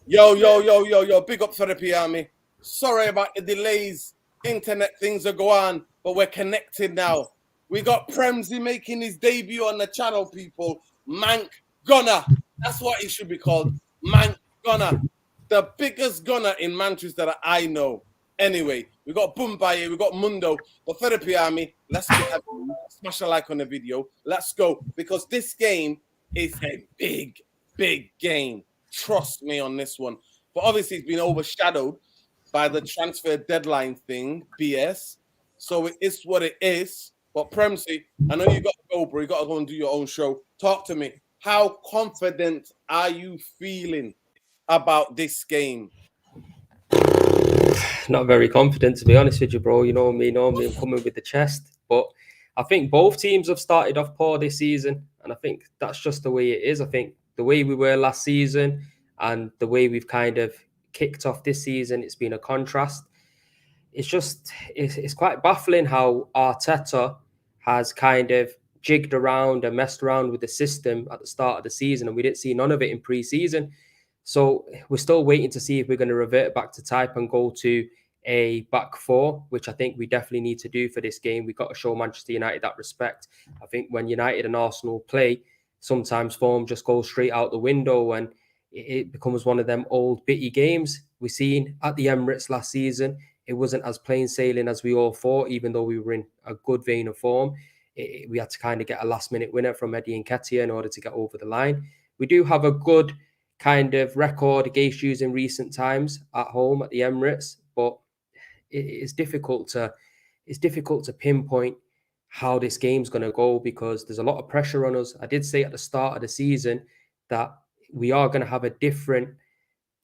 Yo. Big up Therapy Army. Sorry about the delays. Internet things are going on, but we're connected now. We got Premsy making his debut on the channel, people. Mank Gunner. That's what he should be called. Mank Gunner. The biggest gunner in Manchester that I know. Anyway, we got Bumbaye, we got Mundo, but Therapy Army, let's smash a like on the video. Let's go, because this game is a big game. Trust me on this one. But obviously, it's been overshadowed by the transfer deadline thing, BS. So it is what it is. But Premsy, I know you got to go, bro. You got to go and do your own show. Talk to me. How confident are you feeling about this game? Not very confident, to be honest with you, bro. You know me, I'm coming with the chest. But I think both teams have started off poor this season. And I think that's just the way it is. I think the way we were last season and the way we've kind of kicked off this season, it's been a contrast. It's quite baffling how Arteta has kind of jigged around and messed around with the system at the start of the season, and we didn't see none of it in pre-season. So we're still waiting to see if we're going to revert back to type and go to a back four, which I think we definitely need to do for this game. We've got to show Manchester United that respect. I think when United and Arsenal play, sometimes form just goes straight out the window and it becomes one of them old bitty games. We seen at the Emirates last season, it wasn't as plain sailing as we all thought, even though we were in a good vein of form. We had to kind of get a last-minute winner from Eddie Nketiah in order to get over the line. We do have a good kind of record against you in recent times at home at the Emirates, but it's difficult to pinpoint how this game's going to go because there's a lot of pressure on us. I did say at the start of the season that we are going to have a different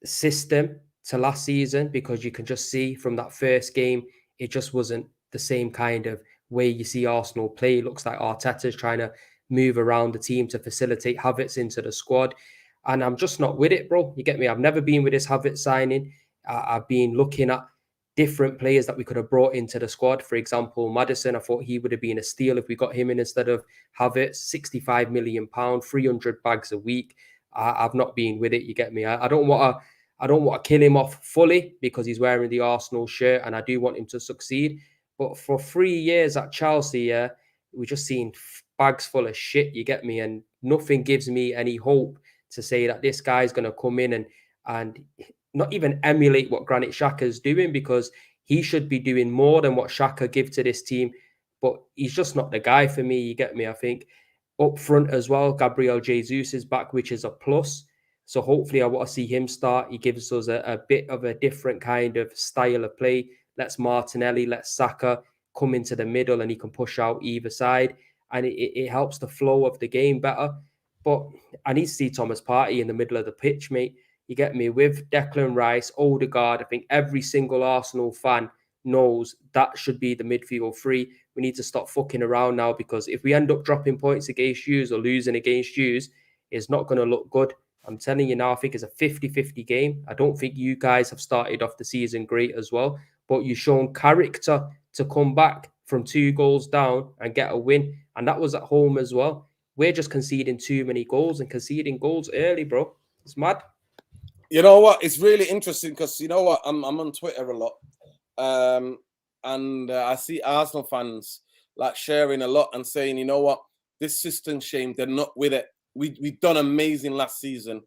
system to last season because you can just see from that first game, it just wasn't the same kind of way you see Arsenal play. It looks like Arteta's trying to move around the team to facilitate Havertz into the squad. And I'm just not with it, bro. You get me? I've never been with this Havertz signing. I've been looking at different players that we could have brought into the squad. For example, Maddison, I thought he would have been a steal if we got him in instead of Havertz. £65 million, 300 bags a week. I've not been with it. You get me? I don't want to kill him off fully because he's wearing the Arsenal shirt and I do want him to succeed. But for 3 years at Chelsea, we're just seeing bags full of shit. You get me? And nothing gives me any hope to say that this guy's going to come in and not even emulate what Granit Xhaka's doing because he should be doing more than what Xhaka give to this team. But he's just not the guy for me. You get me? I think up front as well, Gabriel Jesus is back, which is a plus. So hopefully I want to see him start. He gives us a bit of a different kind of style of play. Let's Martinelli, let's Saka come into the middle and he can push out either side. And it helps the flow of the game better. But I need to see Thomas Partey in the middle of the pitch, mate. You get me? With Declan Rice, Odegaard, I think every single Arsenal fan knows that should be the midfield three. We need to stop fucking around now because if we end up dropping points against yous or losing against yous, it's not going to look good. I'm telling you now, I think it's a 50-50 game. I don't think you guys have started off the season great as well, but you've shown character to come back from 2 goals down and get a win. And that was at home as well. We're just conceding too many goals and conceding goals early, bro. It's mad. You know what? It's really interesting because you know what? I'm on Twitter a lot, and I see Arsenal fans like sharing a lot and saying, you know what? This system shame. They're not with it. We've done amazing last season.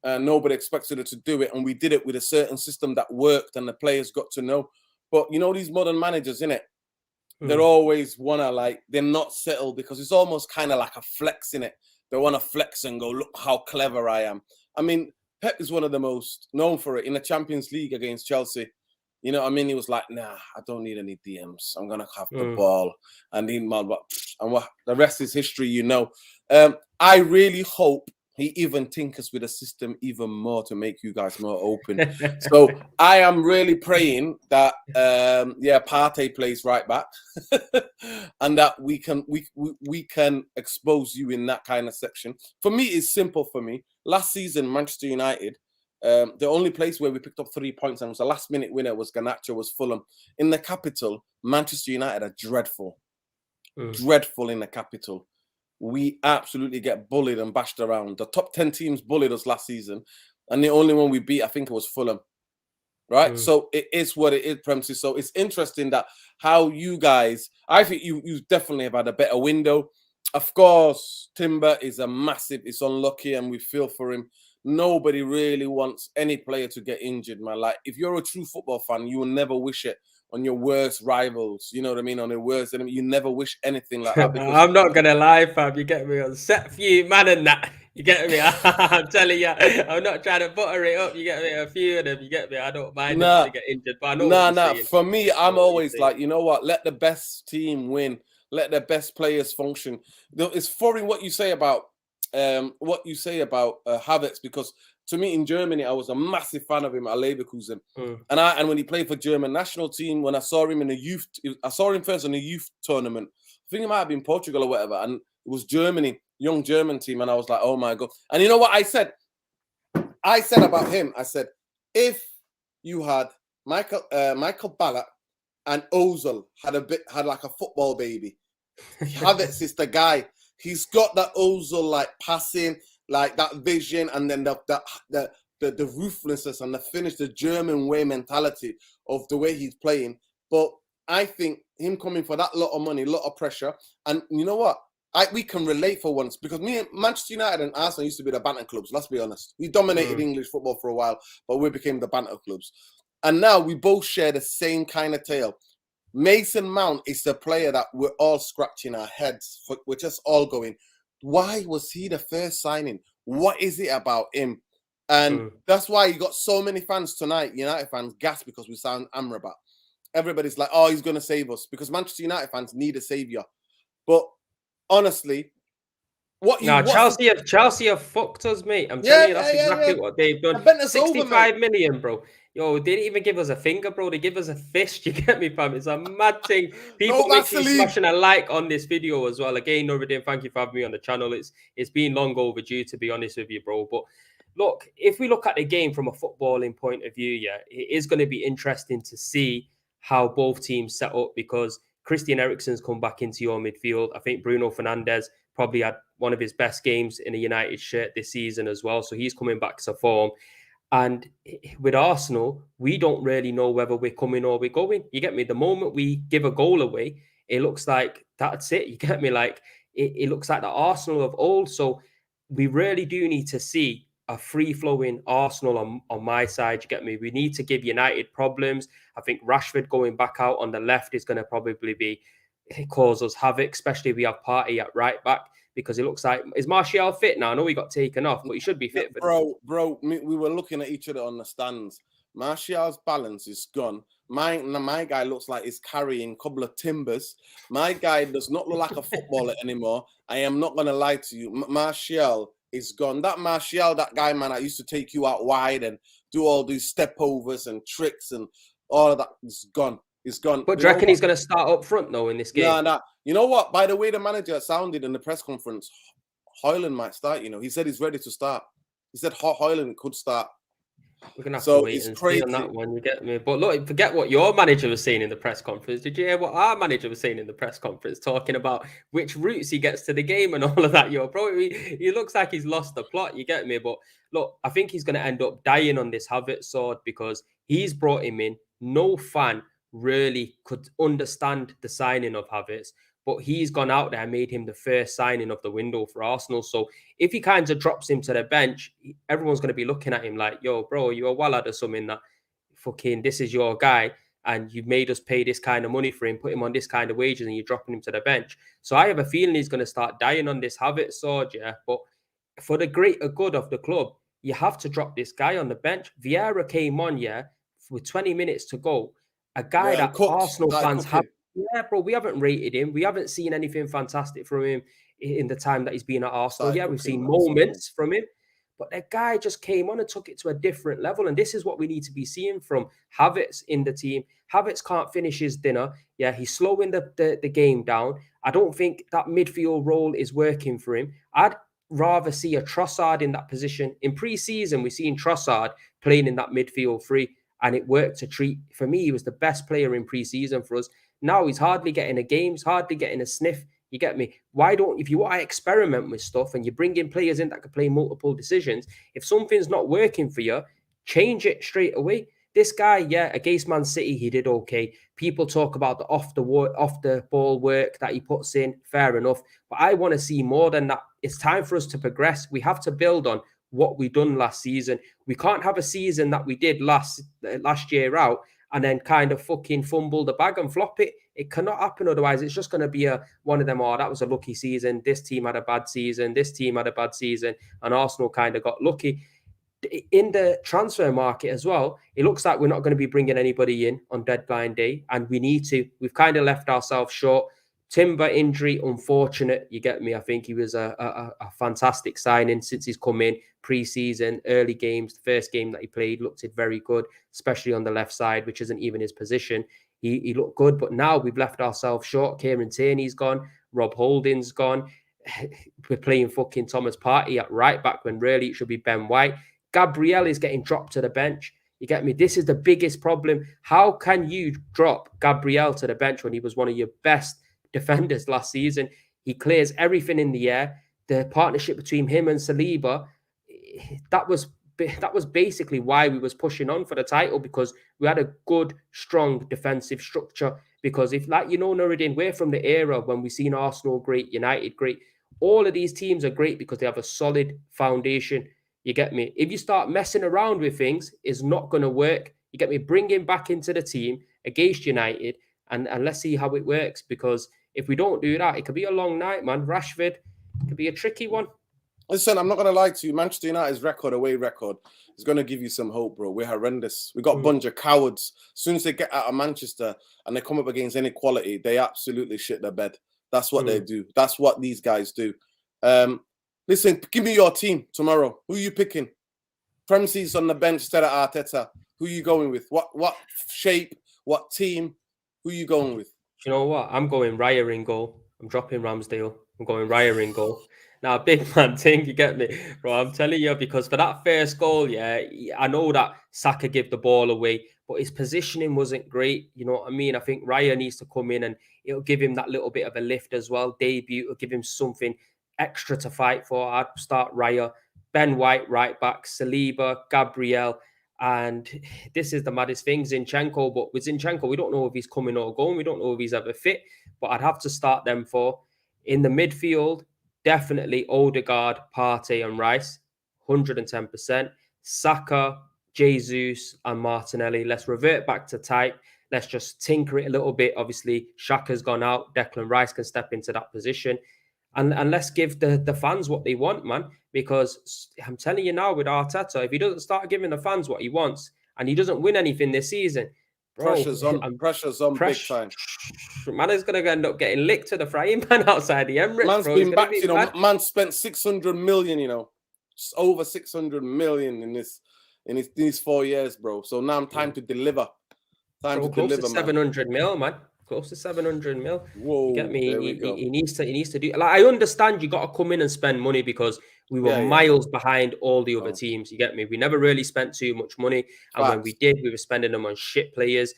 Nobody expected us to do it, and we did it with a certain system that worked, and the players got to know. But you know these modern managers, innit? They're always they're not settled because it's almost kind of like a flex in it. They want to flex and go, look how clever I am. I mean, Pep is one of the most known for it in the Champions League against Chelsea. You know what I mean? He was like, nah, I don't need any DMs. I'm going to have the ball. And the rest is history, you know. I really hope he even tinkers with the system even more to make you guys more open. So I am really praying that, Partey plays right back and that we can expose you in that kind of section. For me, it's simple for me. Last season, Manchester United, the only place where we picked up 3 points and was a last-minute winner was Garnacho, was Fulham. In the capital, Manchester United are dreadful. Dreadful in the capital. We absolutely get bullied and bashed around. The top 10 teams bullied us last season. and the only one we beat, I think it was Fulham. Right, so it is what it is, premises. So it's interesting that how you guys, I think you definitely have had a better window. Of course, Timber is a massive, it's unlucky, and we feel for him. Nobody really wants any player to get injured, man. Like, if you're a true football fan, you will never wish it on your worst rivals. You know what I mean? On your worst enemy, you never wish anything like that. Because I'm not gonna lie, fam. You get me on set few man and that. You get me? I'm telling you, I'm not trying to butter it up. You get me? A few of them, you get me? I don't mind them to get injured, but I know what you're saying. For me, I'm always like, you know what? Let the best team win. Let the best players function. It's foreign what you say about Havertz, because to me in Germany, I was a massive fan of him at Leverkusen, and when he played for German national team, when I saw him in the youth, I saw him first in the youth tournament. I think it might have been Portugal or whatever, and it was Germany, young German team, and I was like, oh my god! And you know what I said? I said about him, I said, if you had Michael Ballack and Ozil had like a football baby, Havertz is the guy. He's got that Ozil like passing, like that vision, and then the ruthlessness and the finish, the German way mentality of the way he's playing. But I think him coming for that lot of money, lot of pressure, and you know what? We can relate for once, because Manchester United and Arsenal used to be the banter clubs. Let's be honest. We dominated English football for a while, but we became the banter clubs. And now we both share the same kind of tale. Mason Mount is the player that we're all scratching our heads for. We're just all going, why was he the first signing? What is it about him? And that's why you got so many fans tonight, United fans, gassed because we signed Amrabat. Everybody's like, oh, he's going to save us, because Manchester United fans need a saviour. But honestly, Chelsea have fucked us, mate. I'm telling you, that's exactly what they've done. 65 million, bro. Yo, they didn't even give us a finger, bro. They give us a fist. You get me, fam? It's a mad thing. People make sure you smashing a like on this video as well. Again, Nuruddin, thank you for having me on the channel. It's been long overdue, to be honest with you, bro. But look, if we look at the game from a footballing point of view, it is going to be interesting to see how both teams set up, because Christian Eriksen's come back into your midfield. I think Bruno Fernandes probably had one of his best games in a United shirt this season as well. So he's coming back to form. And with Arsenal, we don't really know whether we're coming or we're going. You get me? The moment we give a goal away, it looks like that's it. You get me? Like, it looks like the Arsenal of old. So we really do need to see a free-flowing Arsenal on my side. You get me? We need to give United problems. I think Rashford going back out on the left is going to probably cause us havoc, especially if we have Partey at right back, because it looks like, is Martial fit now? I know he got taken off, but he should be fit. Bro, we were looking at each other on the stands. Martial's balance is gone. My guy looks like he's carrying a couple of timbers. My guy does not look like a footballer anymore. I am not going to lie to you. Martial is gone. That Martial, that guy, man, I used to take you out wide and do all these step overs and tricks and all of that, is gone. It's gone. But do you reckon he's going to start up front, though, in this game? Nah. You know what? By the way the manager sounded in the press conference, Højlund might start, you know. He said he's ready to start. He said Højlund could start. We're going to have to wait and see on that one, you get me? But look, forget what your manager was saying in the press conference. Did you hear what our manager was saying in the press conference, talking about which routes he gets to the game and all of that? Yo, bro, he looks like he's lost the plot, you get me? But look, I think he's going to end up dying on this Havertz sword, because he's brought him in. No fan really could understand the signing of Havertz, but he's gone out there and made him the first signing of the window for Arsenal. So if he kind of drops him to the bench, everyone's going to be looking at him like, yo, bro, you're a wallad or something, that fucking, this is your guy, and you've made us pay this kind of money for him, put him on this kind of wages, and you're dropping him to the bench. So I have a feeling he's going to start dying on this Havertz sword, but for the greater good of the club, you have to drop this guy on the bench. Vieira came on, with 20 minutes to go. A guy that Arsenal fans have. Yeah, bro, we haven't rated him. We haven't seen anything fantastic from him in the time that he's been at Arsenal. We've seen moments from him, but the guy just came on and took it to a different level. And this is what we need to be seeing from Havertz in the team. Havertz can't finish his dinner. Yeah, he's slowing the game down. I don't think that midfield role is working for him. I'd rather see a Trossard in that position. In pre-season, we've seen Trossard playing in that midfield three, and it worked a treat. For me, he was the best player in pre-season for us. Now he's hardly getting a game, he's hardly getting a sniff You get me? Why don't, if you want to experiment with stuff and you bring in players in that can play multiple decisions, if something's not working for you, change it straight away. This guy, yeah, against Man City, he did okay. People talk about the off the ball work that he puts in. Fair enough. But I want to see more than that. It's time for us to progress. We have to build on what we done last season. We can't have a season that we did last year out and then kind of fucking fumble the bag and flop it. It cannot happen otherwise. It's just going to be one of them, oh, that was a lucky season. This team had a bad season. This team had a bad season. And Arsenal kind of got lucky. In the transfer market as well, it looks like we're not going to be bringing anybody in on deadline day, and we need to. We've kind of left ourselves short. Timber injury, unfortunate. You get me? I think he was a fantastic signing since he's come in pre-season, early games. The first game that he played looked very good, especially on the left side, which isn't even his position. He looked good, but now we've left ourselves short. Kieran Tierney's gone. Rob Holding's gone. We're playing fucking Thomas Partey at right back when really it should be Ben White. Gabriel is getting dropped to the bench. You get me? This is the biggest problem. How can you drop Gabriel to the bench when he was one of your best defenders last season? He clears everything in the air. The partnership between him and Saliba, that was basically why we was pushing on for the title, because we had a good, strong defensive structure. Because if, like, Nuruddin, we're from the era when we seen Arsenal great, United great. All of these teams are great because they have a solid foundation. You get me? If you start messing around with things, it's not going to work. You get me? Bring him back into the team against United and let's see how it works. Because if we don't do that, it could be a long night, man. Rashford could be a tricky one. Listen, I'm not going to lie to you. Manchester United's away record, is going to give you some hope, bro. We're horrendous. We got a bunch of cowards. As soon as they get out of Manchester and they come up against any quality, they absolutely shit their bed. That's what they do. That's what these guys do. Listen, give me your team tomorrow. Who are you picking? Premises on the bench instead of Arteta. Who are you going with? What shape? What team? Who are you going with? You know what? I'm going Raya in goal. I'm dropping Ramsdale. I'm going Raya in goal. Now, big man thing, you get me? Bro, I'm telling you, because for that first goal, yeah, I know that Saka gave the ball away, but his positioning wasn't great. You know what I mean? I think Raya needs to come in and it'll give him that little bit of a lift as well. Debut, it'll give him something extra to fight for. I'd start Raya, Ben White, right back, Saliba, Gabriel, and this is the maddest thing, Zinchenko. But with Zinchenko, we don't know if he's coming or going. We don't know if he's ever fit, but I'd have to start them four. In the midfield, definitely Odegaard, Partey and Rice, 110%. Saka, Jesus and Martinelli. Let's revert back to type. Let's just tinker it a little bit. Obviously, Xhaka's gone out. Declan Rice can step into that position. And let's give the fans what they want, man. Because I'm telling you now, with Arteta, if he doesn't start giving the fans what he wants and he doesn't win anything this season, bro, pressure's on big time. Man is going to end up getting licked to the frying pan outside the Emirates. Man's bro. been back, man spent 600 million, just over 600 million in these 4 years, bro. So now time to deliver. Close to 700 mil, man. Close to 700 mil. Whoa, you get me? He needs to do. Like, I understand you got to come in and spend money because we were miles behind all the other teams. You get me? We never really spent too much money, and when we did, we were spending them on shit players.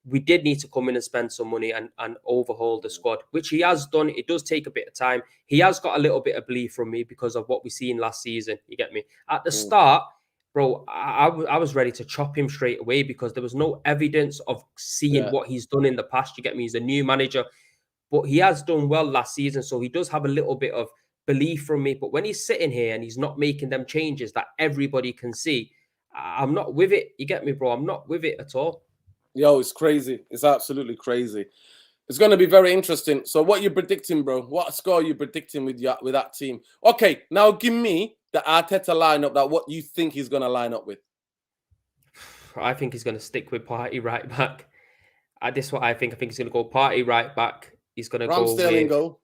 We did need to come in and spend some money and overhaul the squad, which he has done. It does take a bit of time. He has got a little bit of belief from me because of what we seen last season. You get me? At the start, bro, I was ready to chop him straight away because there was no evidence of seeing what he's done in the past. You get me? He's a new manager, but he has done well last season. So he does have a little bit of belief from me. But when he's sitting here and he's not making them changes that everybody can see, I'm not with it. You get me, bro? I'm not with it at all. Yo, it's crazy. It's absolutely crazy. It's going to be very interesting. So what you predicting, bro? What score are you predicting with that team? Okay, now give me the Arteta lineup, that what you think he's going to line up with. I think he's going to stick with Partey right back. This is what I think. I think he's going to go Partey right back. He's going to go Ramsdale in goal.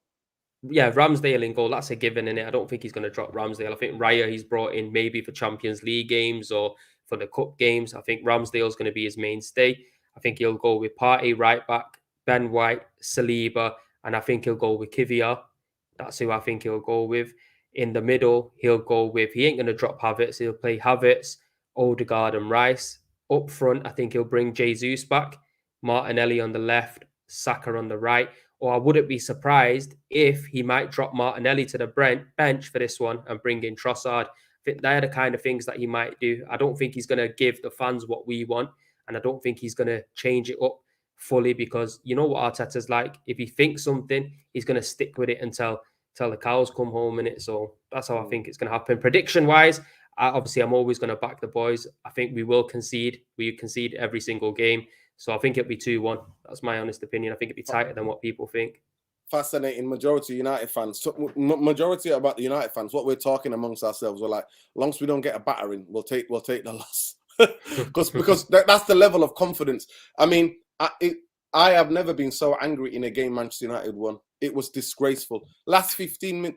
Yeah, Ramsdale in goal. That's a given, innit? I don't think he's going to drop Ramsdale. I think Raya he's brought in maybe for Champions League games or for the cup games. I think Ramsdale's going to be his mainstay. I think he'll go with Partey right back, Ben White, Saliba, and I think he'll go with Kivia. That's who I think he'll go with. In the middle, he'll go with, he ain't going to drop Havertz. He'll play Havertz, Odegaard and Rice. Up front, I think he'll bring Jesus back. Martinelli on the left, Saka on the right. or I wouldn't be surprised if he might drop Martinelli to the bench for this one and bring in Trossard. I think they're the kind of things that he might do. I don't think he's going to give the fans what we want, and I don't think he's going to change it up fully, because you know what Arteta's like. If he thinks something, he's going to stick with it until the cows come home in it. So that's how I think it's going to happen. Prediction-wise, obviously, I'm always going to back the boys. I think we will concede. We concede every single game. So I think it'll be 2-1. That's my honest opinion. I think it'll be tighter than what people think. Fascinating. Majority United fans. So, majority about the United fans, what we're talking amongst ourselves, we're like, as long as we don't get a battering, we'll take the loss. because that's the level of confidence. I mean, I have never been so angry in a game Manchester United won. It was disgraceful. Last 15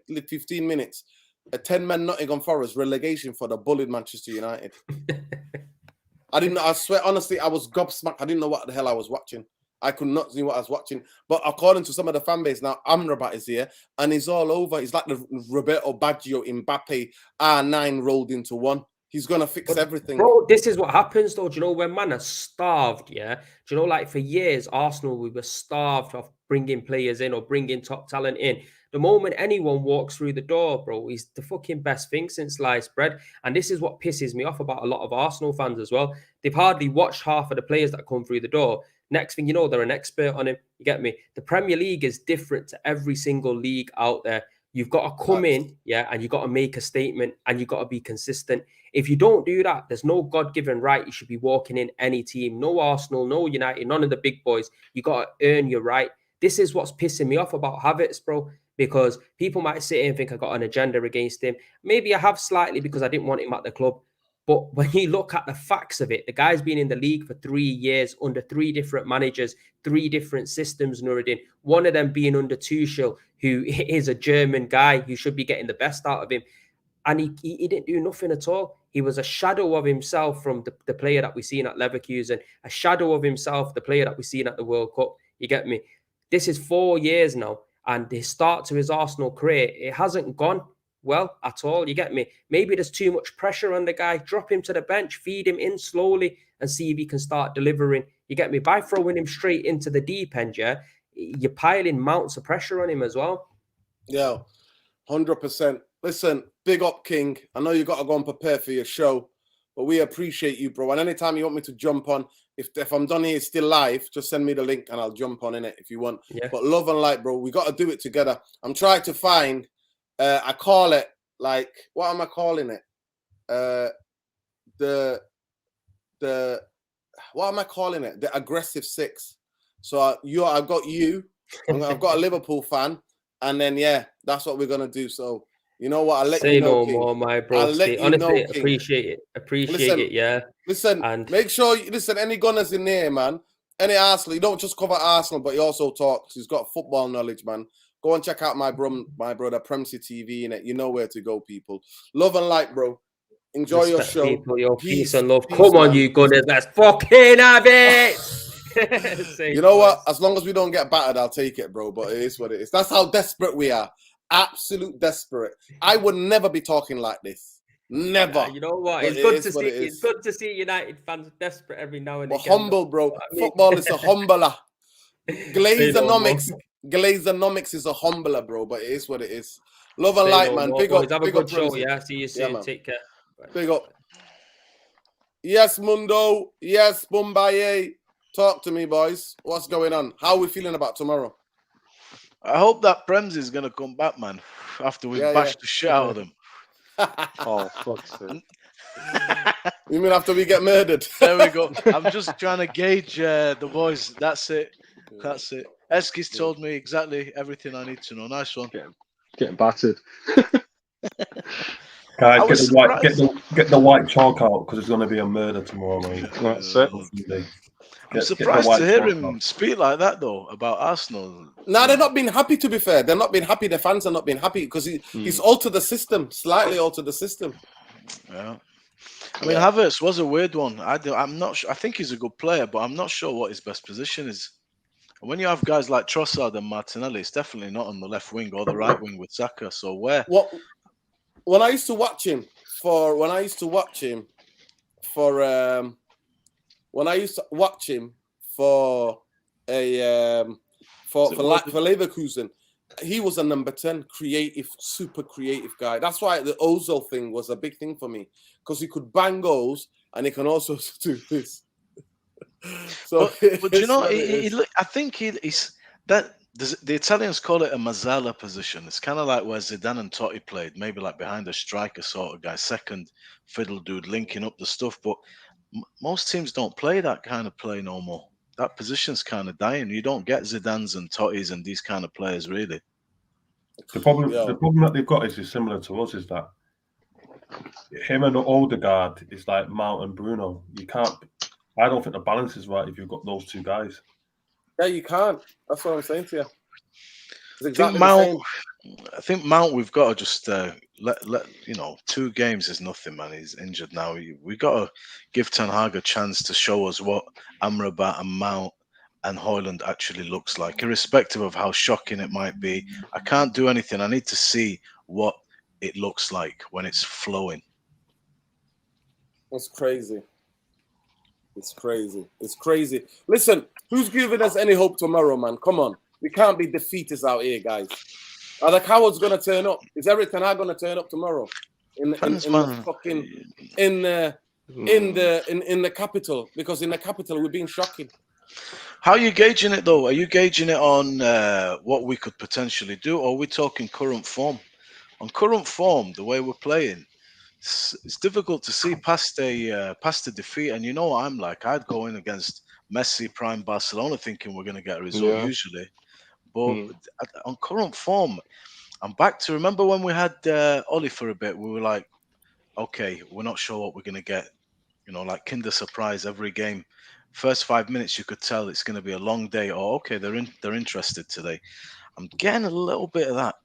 minutes, a 10-man Nottingham Forest relegation for the bullied Manchester United. I swear, honestly, I was gobsmacked. I didn't know what the hell I was watching. I could not see what I was watching. But according to some of the fan base now, Amrabat is here and he's all over. He's like the Roberto Baggio, Mbappe, R9 rolled into one. He's going to fix everything. Bro, this is what happens, though. Do you know, when man are starved, yeah? Do you know, like for years, Arsenal, we were starved of bringing players in or bringing top talent in. The moment anyone walks through the door, bro, is the fucking best thing since sliced bread. And this is what pisses me off about a lot of Arsenal fans as well. They've hardly watched half of the players that come through the door. Next thing you know, they're an expert on him. You get me? The Premier League is different to every single league out there. You've got to come in, yeah, and you've got to make a statement and you've got to be consistent. If you don't do that, there's no God-given right. You should be walking in any team. No Arsenal, no United, none of the big boys. You got to earn your right. This is what's pissing me off about Havertz, bro, because people might sit here and think I got an agenda against him. Maybe I have slightly because I didn't want him at the club. But when you look at the facts of it, the guy's been in the league for 3 years under 3 different managers, 3 different systems, Nuruddin. One of them being under Tuchel, who is a German guy who should be getting the best out of him. And he didn't do nothing at all. He was a shadow of himself from the player that we've seen at Leverkusen, a shadow of himself, the player that we've seen at the World Cup. You get me? This is 4 years now. And the start to his Arsenal career, it hasn't gone well at all. You get me? Maybe there's too much pressure on the guy. Drop him to the bench, feed him in slowly and see if he can start delivering. You get me? By throwing him straight into the deep end, yeah, you're piling mounts of pressure on him as well. Yeah, 100%. Listen, big up, King. I know you got to go and prepare for your show, but we appreciate you, bro. And anytime you want me to jump on, if I'm done here still live, just send me the link and I'll jump on in it if you want. Yeah. But love and light, bro. We got to do it together. I'm trying to find, I call it, like, what am I calling it? What am I calling it? The aggressive 6. So I've got you, I've got a Liverpool fan, and then, yeah, that's what we're going to do. So, you know what? I'll let Say you know, no King. more, my bro. Honestly, appreciate it. Appreciate it, yeah. Listen, and make sure any Gunners in there, man. Any Arsenal, you don't just cover Arsenal, but he also talks. He's got football knowledge, man. Go and check out my brother, Premsy TV, in it. You know where to go, people. Love and light, bro. Enjoy your show. People, your peace and love. Come on, man. You Gunners. Let's fucking have it. You know what? As long as we don't get battered, I'll take it, bro. But it is what it is. That's how desperate we are. Absolute desperate. I would never be talking like this. Never. You know what? It's good to see. It's good to see United fans desperate every now and again. Humble, bro. Football is a humbler. Glazeronomics is a humbler, bro. But it is what it is. Love and light, man. Big up. Have a good show. Yeah. See you soon. Yeah, take care. Big up. Yes, Mundo. Yes, Mumbai. Talk to me, boys. What's going on? How are we feeling about tomorrow? I hope that Prems is going to come back, man, after we bashed the shit out of them. Oh, fuck's sake. You mean after we get murdered? There we go. I'm just trying to gauge the boys. That's it. That's it. Eski's told me exactly everything I need to know. Nice one. Getting battered. Guys, get the white chalk out because there's going to be a murder tomorrow, mate. That's it. I'm surprised to hear him speak like that, though, about Arsenal. No, they're not being happy, to be fair. They're not being happy. The fans are not being happy because he's altered the system, slightly altered the system. Yeah. I mean, Havertz was a weird one. I'm not sure. I think he's a good player, but I'm not sure what his best position is. And when you have guys like Trossard and Martinelli, it's definitely not on the left wing or the right wing with Saka. So where? When I used to watch him for for Leverkusen. He was a number 10, creative, super creative guy. That's why the Ozil thing was a big thing for me, because he could bang goals and he can also do this. So, but you know, I think he's that. The Italians call it a Mazzala position. It's kind of like where Zidane and Totti played, maybe like behind a striker sort of guy, second fiddle dude, linking up the stuff. But most teams don't play that kind of play no more. That position's kind of dying. You don't get Zidanes and Tottis and these kind of players, really. The problem that they've got is similar to us, is that him and Odegaard is like Mount and Bruno. You can't. I don't think the balance is right if you've got those two guys. Yeah, you can't. That's what I'm saying to you. I think Mount, we've got to just let 2 games is nothing, man. He's injured now. We got to give Ten Hag a chance to show us what Amrabat and Mount and Højlund actually looks like, irrespective of how shocking it might be. I can't do anything. I need to see what it looks like when it's flowing. It's crazy. It's crazy. It's crazy. Listen, who's giving us any hope tomorrow, man? Come on. We can't be defeaters out here, guys. Are the cowards going to turn up? Is Eric Ten Hag going to turn up tomorrow? In the capital? Because in the capital, we're being shocking. How are you gauging it, though? Are you gauging it on what we could potentially do, or are we talking current form? On current form, the way we're playing, it's difficult to see past a defeat. And you know what I'm like. I'd go in against Messi, prime Barcelona, thinking we're going to get a result usually. But on current form, I'm back to, remember when we had Oli for a bit, we were like, okay, we're not sure what we're going to get. You know, like Kinder Surprise every game. First 5 minutes, you could tell it's going to be a long day. Or, okay, they're interested today. I'm getting a little bit of that.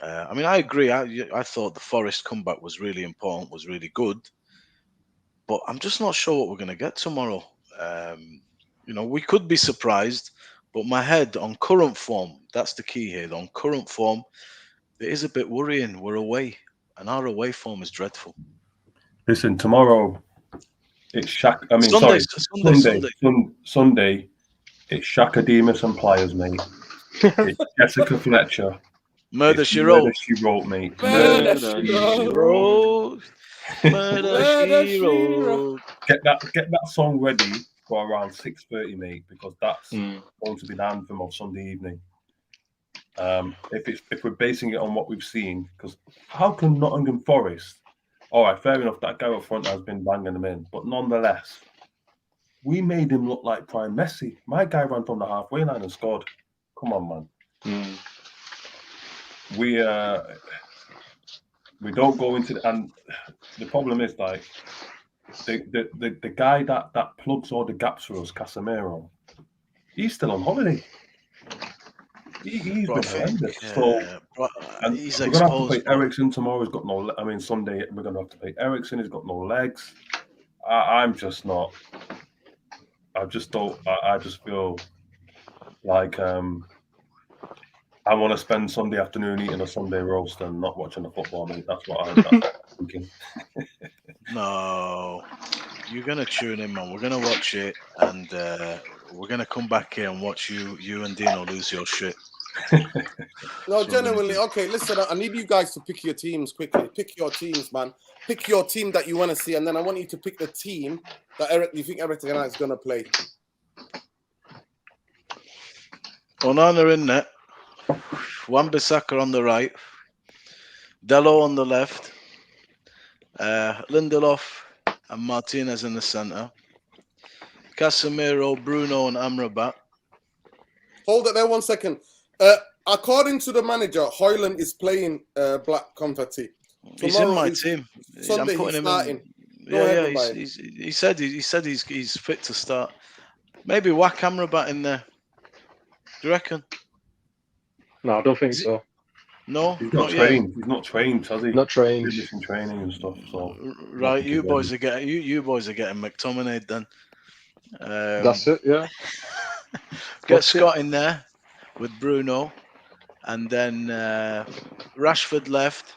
I mean, I agree. I thought the Forest comeback was really important, was really good. But I'm just not sure what we're going to get tomorrow. We could be surprised. But my head on current form, that's the key here. On current form, it is a bit worrying. We're away, and our away form is dreadful. Listen, tomorrow it's Shaq. I mean, Sunday. It's Shaka Demus and Pliers, mate. It's Jessica Fletcher. Murder She Wrote. She Wrote, mate. Murder She Wrote. Murder She Wrote. Get that song ready for around 6:30, mate, because that's going to be the anthem of Sunday evening. If we're basing it on what we've seen, because how can Nottingham Forest? All right, fair enough. That guy up front has been banging them in, but nonetheless, we made him look like prime Messi. My guy ran from the halfway line and scored. Come on, man. We don't go into and the problem is like the guy that plugs all the gaps for us, Casemiro. He's still on holiday. He's been horrendous. And he's we're gonna have to play Ericsson tomorrow. He's got no. I mean, Sunday we're gonna have to play Ericsson. He's got no legs. I'm just not. I just don't. I just feel like I want to spend Sunday afternoon eating a Sunday roast and not watching the football, mate. That's what I'm thinking. No, you're gonna tune in, man. We're gonna watch it, and we're gonna come back here and watch you and Dino lose your shit. No, genuinely. Okay, listen. I need you guys to pick your teams quickly. Pick your teams, man. Pick your team that you want to see, and then I want you to pick the team that you think Eric Ten Hag is gonna play. Onana in net. Wan-Bissaka on the right, Dello on the left, Lindelof and Martinez in the centre, Casemiro, Bruno and Amrabat. Hold it there 1 second. According to the manager, Højlund is playing Black Confetti. He's in my team. Sunday he's starting. He said he's fit to start. Maybe whack Amrabat in there. Do you reckon? No, I don't think so. No, he's not trained. Yet. He's not trained, has he? Not trained. He's just in training and stuff. So right, you boys are getting McTominay then. That's it, yeah. Get Scott in there with Bruno, and then Rashford left,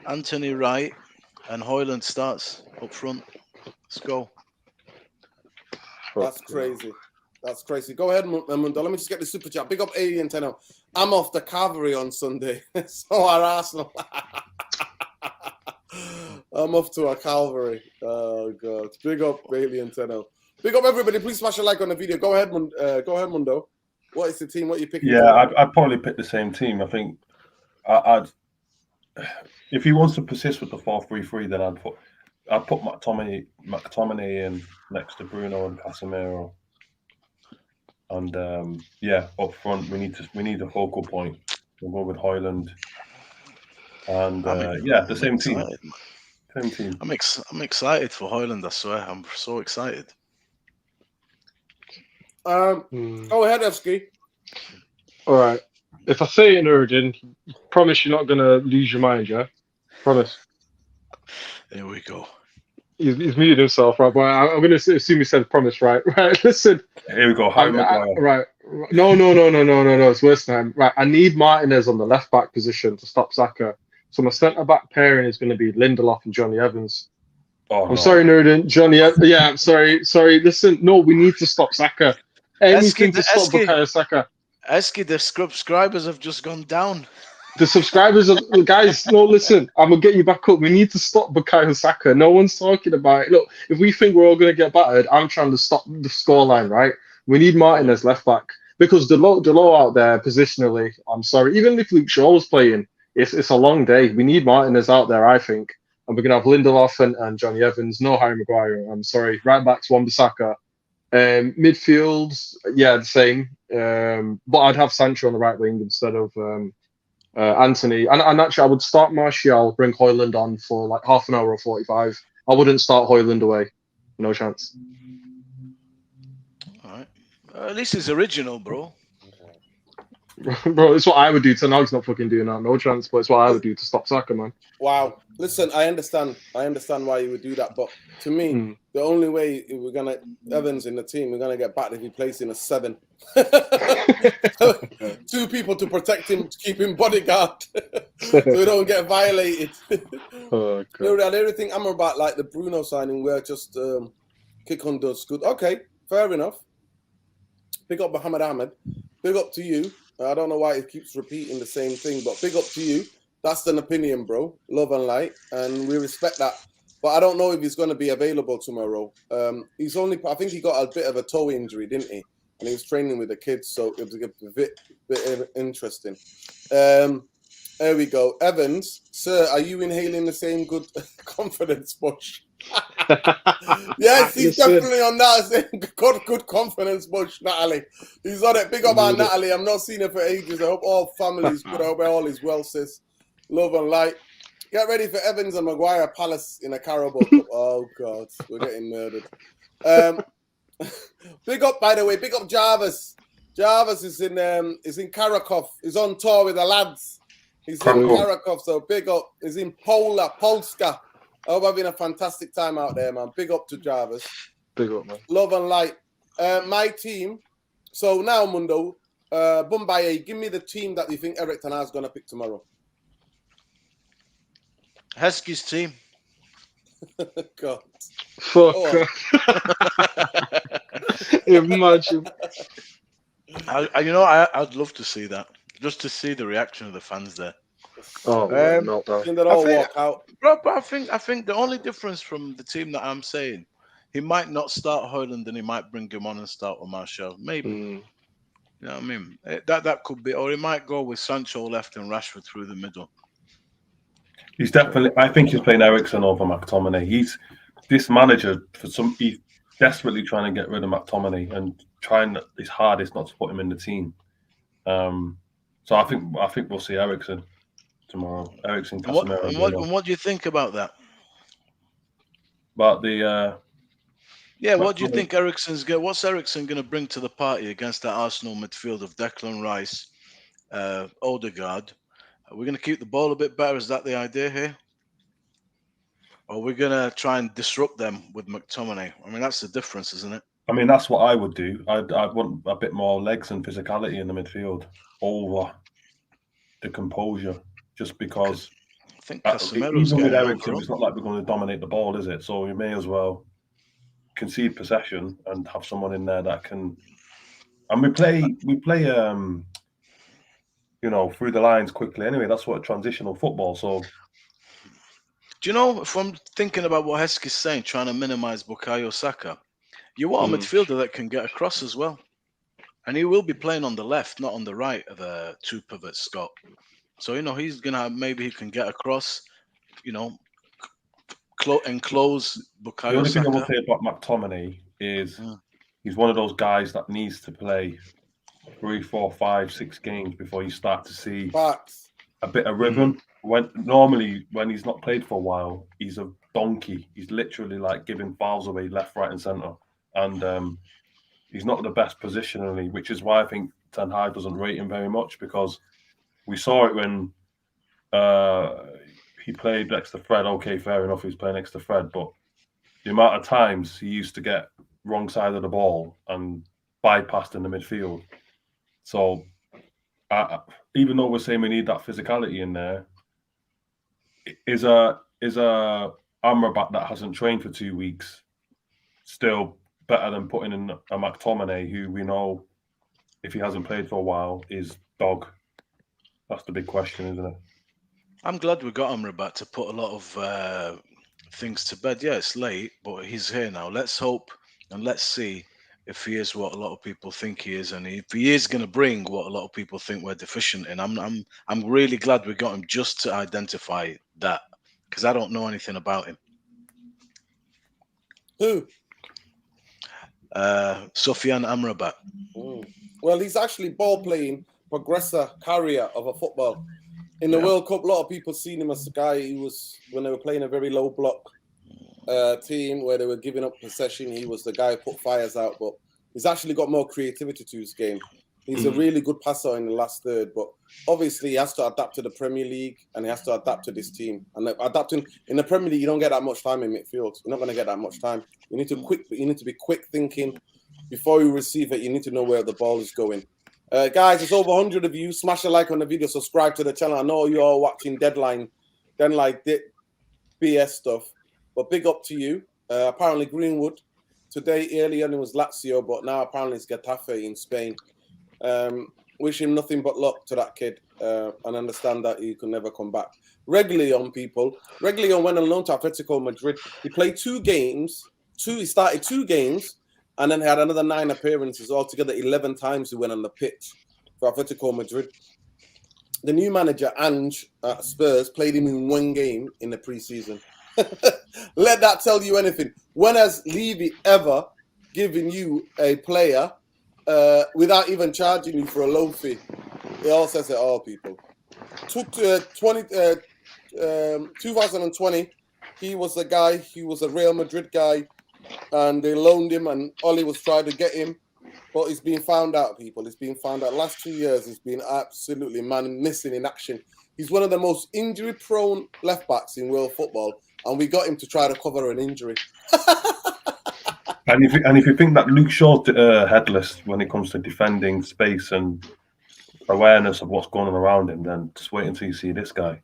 Anthony right, and Højlund starts up front. Let's go. That's crazy. That's crazy. Go ahead, Mundo. Let me just get the super chat. Big up Alien 10. I'm off the cavalry on Sunday. So are Arsenal. I'm off to a Calvary. Oh, God. Big up Alien 10. Big up, everybody. Please smash a like on the video. Go ahead, Mundo. What is the team? What are you picking? Yeah, I'd probably pick the same team. I think I'd if he wants to persist with the 4-3-3, then I'd put McTominay in next to Bruno and Casemiro. And up front we need a focal point. We'll go with Højlund. And the same team. Same team. I'm excited for Højlund, I swear. I'm so excited. Go ahead, Evsky. All right. If I say it, Nuruddin, promise you're not going to lose your mind, yeah? Promise. Here we go. He's muted himself, right? But I'm going to assume he said promise, right? Right. Listen. Here we go. Right. No. It's worse than that. Right. I need Martinez on the left back position to stop Saka. So my centre back pairing is going to be Lindelof and Johnny Evans. I'm sorry, Nuruddin. Yeah, I'm sorry. Listen, no, we need to stop Saka. Anything to stop Bukayo Saka. Eski, the subscribers have just gone down. The subscribers guys, no, listen, I'm going to get you back up. We need to stop Bukayo Saka. No one's talking about it. Look, if we think we're all going to get battered, I'm trying to stop the scoreline, right? We need Martinez left back. Because Delo out there, positionally, I'm sorry, even if Luke Shaw was playing, it's a long day. We need Martinez out there, I think. And we're going to have Lindelof and Johnny Evans. No Harry Maguire, I'm sorry. Right backs, Wan-Bissaka. Midfield, the same. But I'd have Sancho on the right wing instead of Anthony. And actually, I would start Martial, bring Højlund on for like half an hour or 45. I wouldn't start Højlund away. No chance. All right. At least it's original, bro. Bro, it's what I would do. Ten Hag's not fucking doing that. No chance, but it's what I would do to stop Saka, man. Wow. Listen, I understand why you would do that, but to me, the only way we're gonna Evans in the team, we're gonna get back if he plays in a 7. 2 people to protect him, to keep him bodyguard, so we don't get violated. Oh, God. And everything Amrabat, like the Bruno signing, where just kick on does good. Okay, fair enough. Big up Mohamed Ahmed. Big up to you. I don't know why he keeps repeating the same thing, but big up to you. That's an opinion, bro. Love and light, and we respect that. But I don't know if he's going to be available tomorrow. I think he got a bit of a toe injury, didn't he? And he was training with the kids, so it was a bit interesting. There we go. Evans, sir, are you inhaling the same good confidence bush? Yes, he's definitely on that same good confidence bush, Natalie. He's on it. Big up our Natalie. I've not seen her for ages. I hope all families good. I hope all is well, sis. Love and light. Get ready for Evans and Maguire Palace in a Carabao Cup. Oh, God. We're getting murdered. Big up, by the way. Big up Jarvis. Jarvis is in Krakow. He's on tour with the lads. He's in Krakow, so big up. He's in Polska. I hope having a fantastic time out there, man. Big up to Jarvis. Big up, man. Love and light. My team. So now, Mundo, Bumbaye, give me the team that you think Eric Ten Hag is going to pick tomorrow. Heskey's team. God. Fuck. Imagine. I'd love to see that. Just to see the reaction of the fans there. Oh, not that. Walk out. But I think the only difference from the team that I'm saying, he might not start Højlund and he might bring him on and start with Martial. Maybe. You know what I mean? That could be, or he might go with Sancho left and Rashford through the middle. I think he's playing Eriksen over McTominay. This manager, he's desperately trying to get rid of McTominay and trying his hardest not to put him in the team. So I think we'll see Eriksen tomorrow. Eriksen, Casemiro. And what do you think about that? But the what do you think Eriksen's going? What's Eriksen going to bring to the party against that Arsenal midfield of Declan Rice, Odegaard? Are we going to keep the ball a bit better? Is that the idea here? Or are we going to try and disrupt them with McTominay? I mean, that's the difference, isn't it? I mean, that's what I would do. I'd want a bit more legs and physicality in the midfield over the composure, just because I think Casemiro's even with Eriksen, it's not like we're going to dominate the ball, is it? So we may as well concede possession and have someone in there that can And we play through the lines quickly anyway. That's what transitional football. So, Do you know, if I'm thinking about what Heskey's saying, trying to minimize Bukayo Saka, you want a midfielder that can get across as well. And he will be playing on the left, not on the right of the two pivots, Scott. So, he's going to maybe he can get across, enclose Bukayo the only thing I will Saka. say about McTominay is he's one of those guys that needs to play 3, 4, 5, 6 games before you start to see a bit of rhythm. Normally when he's not played for a while, he's a donkey. He's literally like giving fouls away left, right, and centre, and he's not the best positionally, which is why I think Ten Hag doesn't rate him very much, because we saw it when he played next to Fred. Okay, fair enough, he's playing next to Fred, but the amount of times he used to get wrong side of the ball and bypassed in the midfield. So even though we're saying we need that physicality in there, is a Amrabat that hasn't trained for 2 weeks still better than putting in a McTominay who we know, if he hasn't played for a while, is dog? That's the big question, isn't it? I'm glad we got Amrabat to put a lot of things to bed. Yeah, it's late, but he's here now. Let's hope and let's see if he is what a lot of people think he is, and if he is going to bring what a lot of people think we're deficient in. I'm really glad we got him just to identify that, because I don't know anything about him. Who? Sofiane Amrabat. Well, he's actually ball-playing progressor, carrier of a football. In the World Cup, a lot of people seen him as the guy who was, when they were playing a very low block team where they were giving up possession, he was the guy who put fires out, but he's actually got more creativity to his game. He's a really good passer in the last third, but obviously he has to adapt to the Premier League and he has to adapt to this team. And adapting in the Premier League, you don't get that much time in midfield. You're not going to get that much time. You need to be quick thinking. Before you receive it, you need to know where the ball is going. Guys, it's over 100 of you. Smash a like on the video. Subscribe to the channel. I know you're all watching Deadline BS stuff, but big up to you. Apparently Greenwood. Today, earlier on, it was Lazio, but now apparently it's Getafe in Spain. Wish him nothing but luck to that kid and understand that he can never come back. Reguilón, people. Reguilón went on loan to Atletico Madrid. He played 2 games. He started 2 games. And then he had another 9 appearances, altogether 11 times he went on the pitch for Atletico Madrid. The new manager, Ange, at Spurs, played him in 1 game in the pre-season. Let that tell you anything. When has Levy ever given you a player without even charging you for a loan fee? It all says it all, people. 2020, he was a guy, he was a Real Madrid guy, and they loaned him, and Ollie was trying to get him, but he's been found out, people. He's been found out. Last 2 years, he's been absolutely missing in action. He's one of the most injury-prone left-backs in world football, and we got him to try to cover an injury. And if you think that Luke Shaw's headless when it comes to defending space and awareness of what's going on around him, then just wait until you see this guy.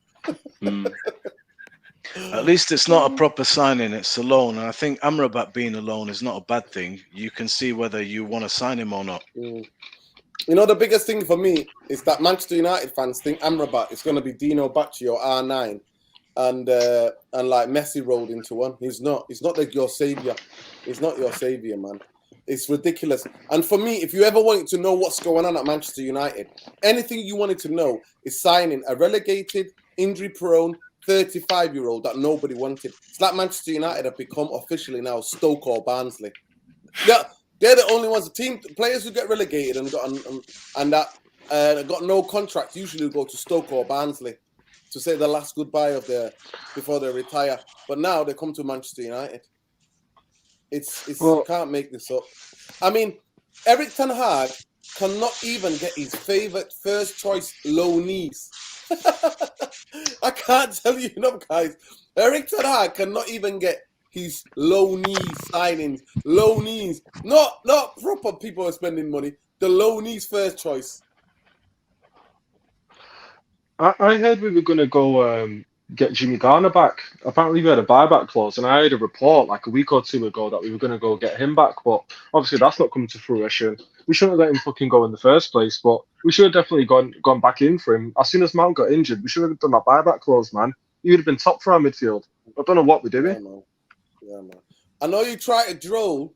At least it's not a proper signing, it's a loan. And I think Amrabat being a loan is not a bad thing. You can see whether you want to sign him or not. You know, the biggest thing for me is that Manchester United fans think Amrabat is going to be Dino Bacci or R9 and like Messi rolled into one. He's not. He's not like your saviour. He's not your saviour, man. It's ridiculous. And for me, if you ever wanted to know what's going on at Manchester United, anything you wanted to know is signing a relegated, injury-prone, 35-year-old that nobody wanted. It's like Manchester United have become officially now Stoke or Barnsley. Yeah, they're the only ones. The players who get relegated and got no contract usually go to Stoke or Barnsley to say the last goodbye of before they retire. But now they come to Manchester United. You can't make this up. I mean, Eric Ten Hag cannot even get his favourite first choice loanees. I can't tell you enough, guys. Eric Ten Hag cannot even get his loanee signings. Loanees. Not proper people who are spending money. The loanees first choice. I heard we were going to go get Jimmy Garner back. Apparently, we had a buyback clause, and I heard a report like a week or two ago that we were going to go get him back, but obviously that's not come to fruition. We shouldn't have let him fucking go in the first place, but we should have definitely gone back in for him. As soon as Mount got injured, we should have done that buyback clause, man. He would have been top for our midfield. I don't know what we're doing. Yeah, man. I know you try to droll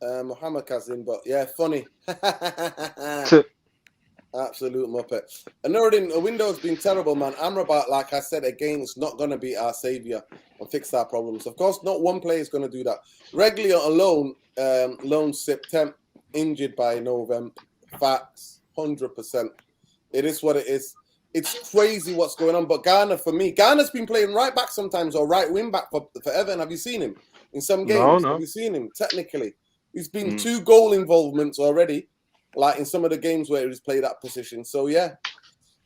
Muhammad Kazim, but yeah, funny. Absolute muppet. Another thing, the window's been terrible, man. Amrabat, like I said again, is not going to be our saviour and fix our problems. Of course, not one player is going to do that. Regularly alone, loan September, injured by November. Facts, 100%. It is what it is. It's crazy what's going on. But Garner, for me, Garner's been playing right back sometimes or right wing back for Everton. Have you seen him in some games? No. Have you seen him? Technically, he's been 2 goal involvements already. Like in some of the games where he's played that position. So, yeah,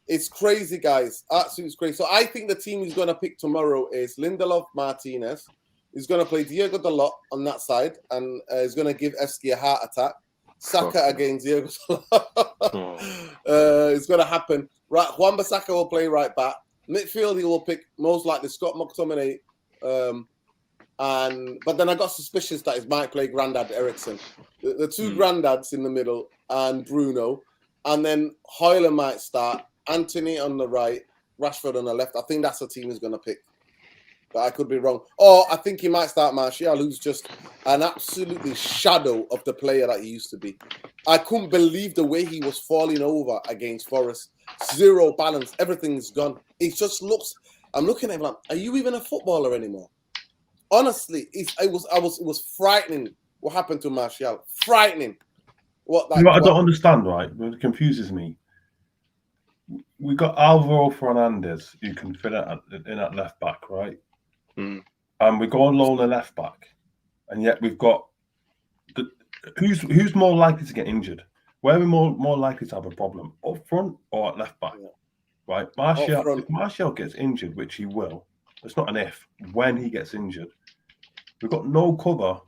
it's crazy, guys. Absolutely crazy. So, I think the team he's going to pick tomorrow is Lindelof Martinez. He's going to play Diego Dalot on that side. And he's going to give Evsky a heart attack. Saka against Diego Dalot. It's going to happen. Right, Wan-Bissaka will play right back. Midfield, he will pick most likely Scott McTominay. But then I got suspicious that he might play Grandad Eriksson. The 2 granddads in the middle and Bruno. And then Højlund might start. Anthony on the right, Rashford on the left. I think that's the team he's going to pick. But I could be wrong. Or I think he might start Martial, who's just an absolutely shadow of the player that he used to be. I couldn't believe the way he was falling over against Forest. 0 balance. Everything's gone. It just looks... I'm looking at him like, are you even a footballer anymore? Honestly, it was frightening what happened to Martial. Frightening. I don't understand, right? It confuses me. We got Alvaro Fernandez, who can fit in at left back, right? And we go on loan at left back, and yet we've got who's more likely to get injured? Where are we more likely to have a problem? Up front or at left back? Right? If Martial gets injured, which he will, it's not an if. When he gets injured, we've got no cover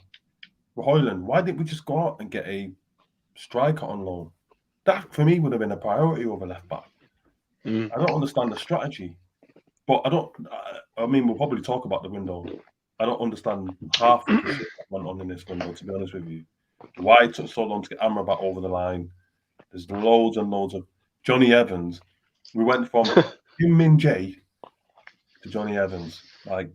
for Højlund. Why didn't we just go out and get a striker on loan? That for me would have been a priority over left back. I don't understand the strategy, but I mean, we'll probably talk about the window. I don't understand half of the shit that went on in this window, to be honest with you. Why it took so long to get Amrabat over the line? There's loads and loads of Johnny Evans. We went from Kim Min Jae to Johnny Evans. Like,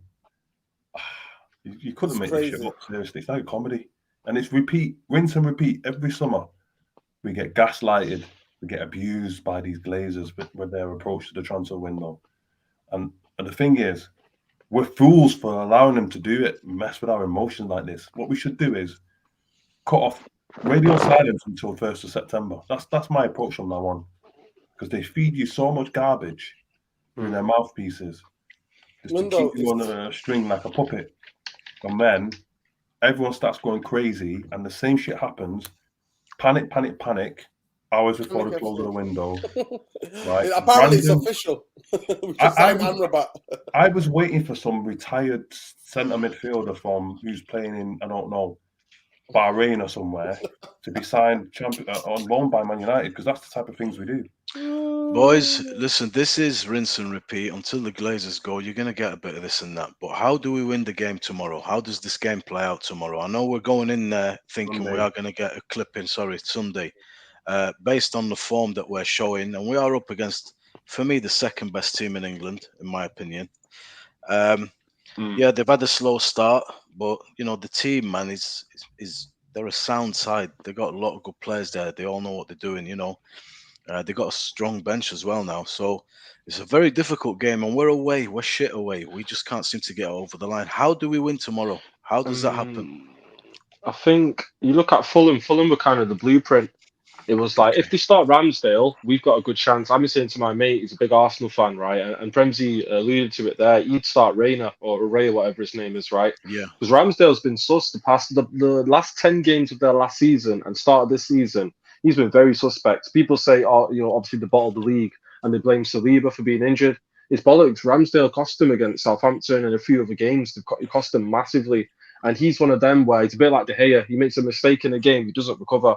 you couldn't make this shit up, seriously. It's like a comedy. And it's rinse and repeat every summer. We get gaslighted. We get abused by these Glazers with their approach to the transfer window. And the thing is, we're fools for allowing them to do it, mess with our emotions like this. What we should do is cut off radio silence until 1st of September. That's my approach from now on. Because they feed you so much garbage through their mouthpieces. Just to keep you on a string like a puppet. And then everyone starts going crazy and the same shit happens. Panic, panic, panic. Hours before the close of the window. Right? Apparently it's official. I was waiting for some retired centre midfielder from who's playing in, I don't know, Bahrain or somewhere to be signed on loan by Man United, because that's the type of things we do. Boys, listen, this is rinse and repeat. Until the Glazers go, you're going to get a bit of this and that. But how do we win the game tomorrow? How does this game play out tomorrow? I know we're going in there thinking we are going to get a clipping, Sunday, based on the form that we're showing. And we are up against, for me, the second best team in England, in my opinion. Yeah, they've had a slow start, but, you know, the team, man, they're a sound side. They've got a lot of good players there. They all know what they're doing, you know. They've got a strong bench as well now. So it's a very difficult game, and we're away. We're shit away. We just can't seem to get over the line. How do we win tomorrow? How does that happen? I think you look at Fulham. Fulham were kind of the blueprint. It was like, if they start Ramsdale, we've got a good chance. I've been saying to my mate, he's a big Arsenal fan, right? And Bremsy alluded to it there. He'd start Rayner or Ray, whatever his name is, right? Yeah. Because Ramsdale's been sus the last 10 games of their last season and start of this season. He's been very suspect. People say, oh, you know, obviously the bottom of the league, and they blame Saliba for being injured. It's bollocks. Ramsdale cost him against Southampton and a few other games. It cost him massively. And he's one of them where it's a bit like De Gea. He makes a mistake in a game, he doesn't recover.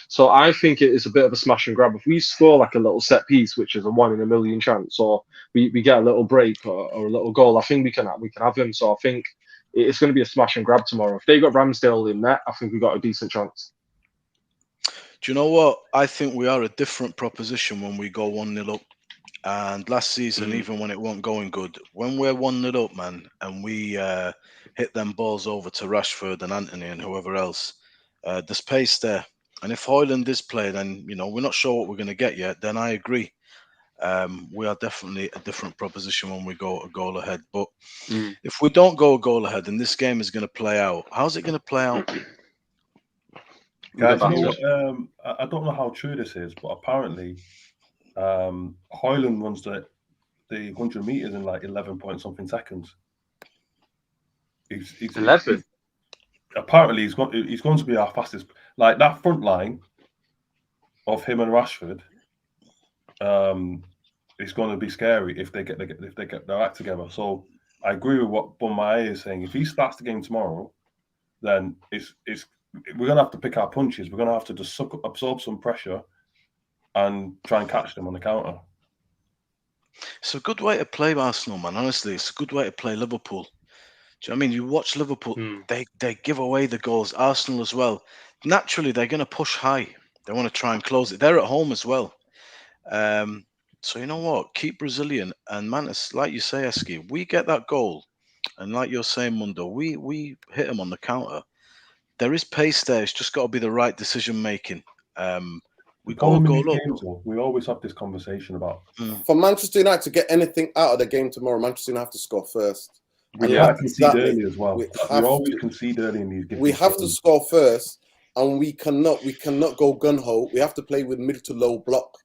So I think it is a bit of a smash and grab. If we score like a little set piece, which is a 1 in a million chance, or we get a little break or a little goal, I think we can have him. So I think it's going to be a smash and grab tomorrow. If they got Ramsdale in net, I think we've got a decent chance. Do you know what? I think we are a different proposition when we go 1-0 up. And last season, even when it wasn't going good, when we're 1-0 up, man, and we hit them balls over to Rashford and Anthony and whoever else, there's pace there. And if Højlund is played, and we're not sure what we're going to get yet, then I agree. We are definitely a different proposition when we go a goal ahead. But if we don't go a goal ahead, and this game is going to play out, how's it going to play out? Guys, I don't know how true this is, but apparently Højlund runs the 100 meters in like 11 point something seconds. He's 11. Apparently, he's going to be our fastest. Like that front line of him and Rashford, it's going to be scary if they get their act together. So I agree with what Bunmai is saying. If he starts the game tomorrow, then we're going to have to pick our punches. We're going to have to just absorb some pressure and try and catch them on the counter. It's a good way to play Arsenal, man. Honestly, it's a good way to play Liverpool. Do you know what I mean? You watch Liverpool, they give away the goals. Arsenal as well. Naturally, they're going to push high. They want to try and close it. They're at home as well. So you know what? Keep Brazilian. And man, it's like you say, Eski, we get that goal. And like you're saying, Mundo, we hit them on the counter. There is pace there. It's just got to be the right decision making. We go up. We always have this conversation about for Manchester United to get anything out of the game tomorrow. Manchester United have to score first. We concede early as well. We always concede early in these games. We have to score first, and we cannot go gun ho. We have to play with mid to low block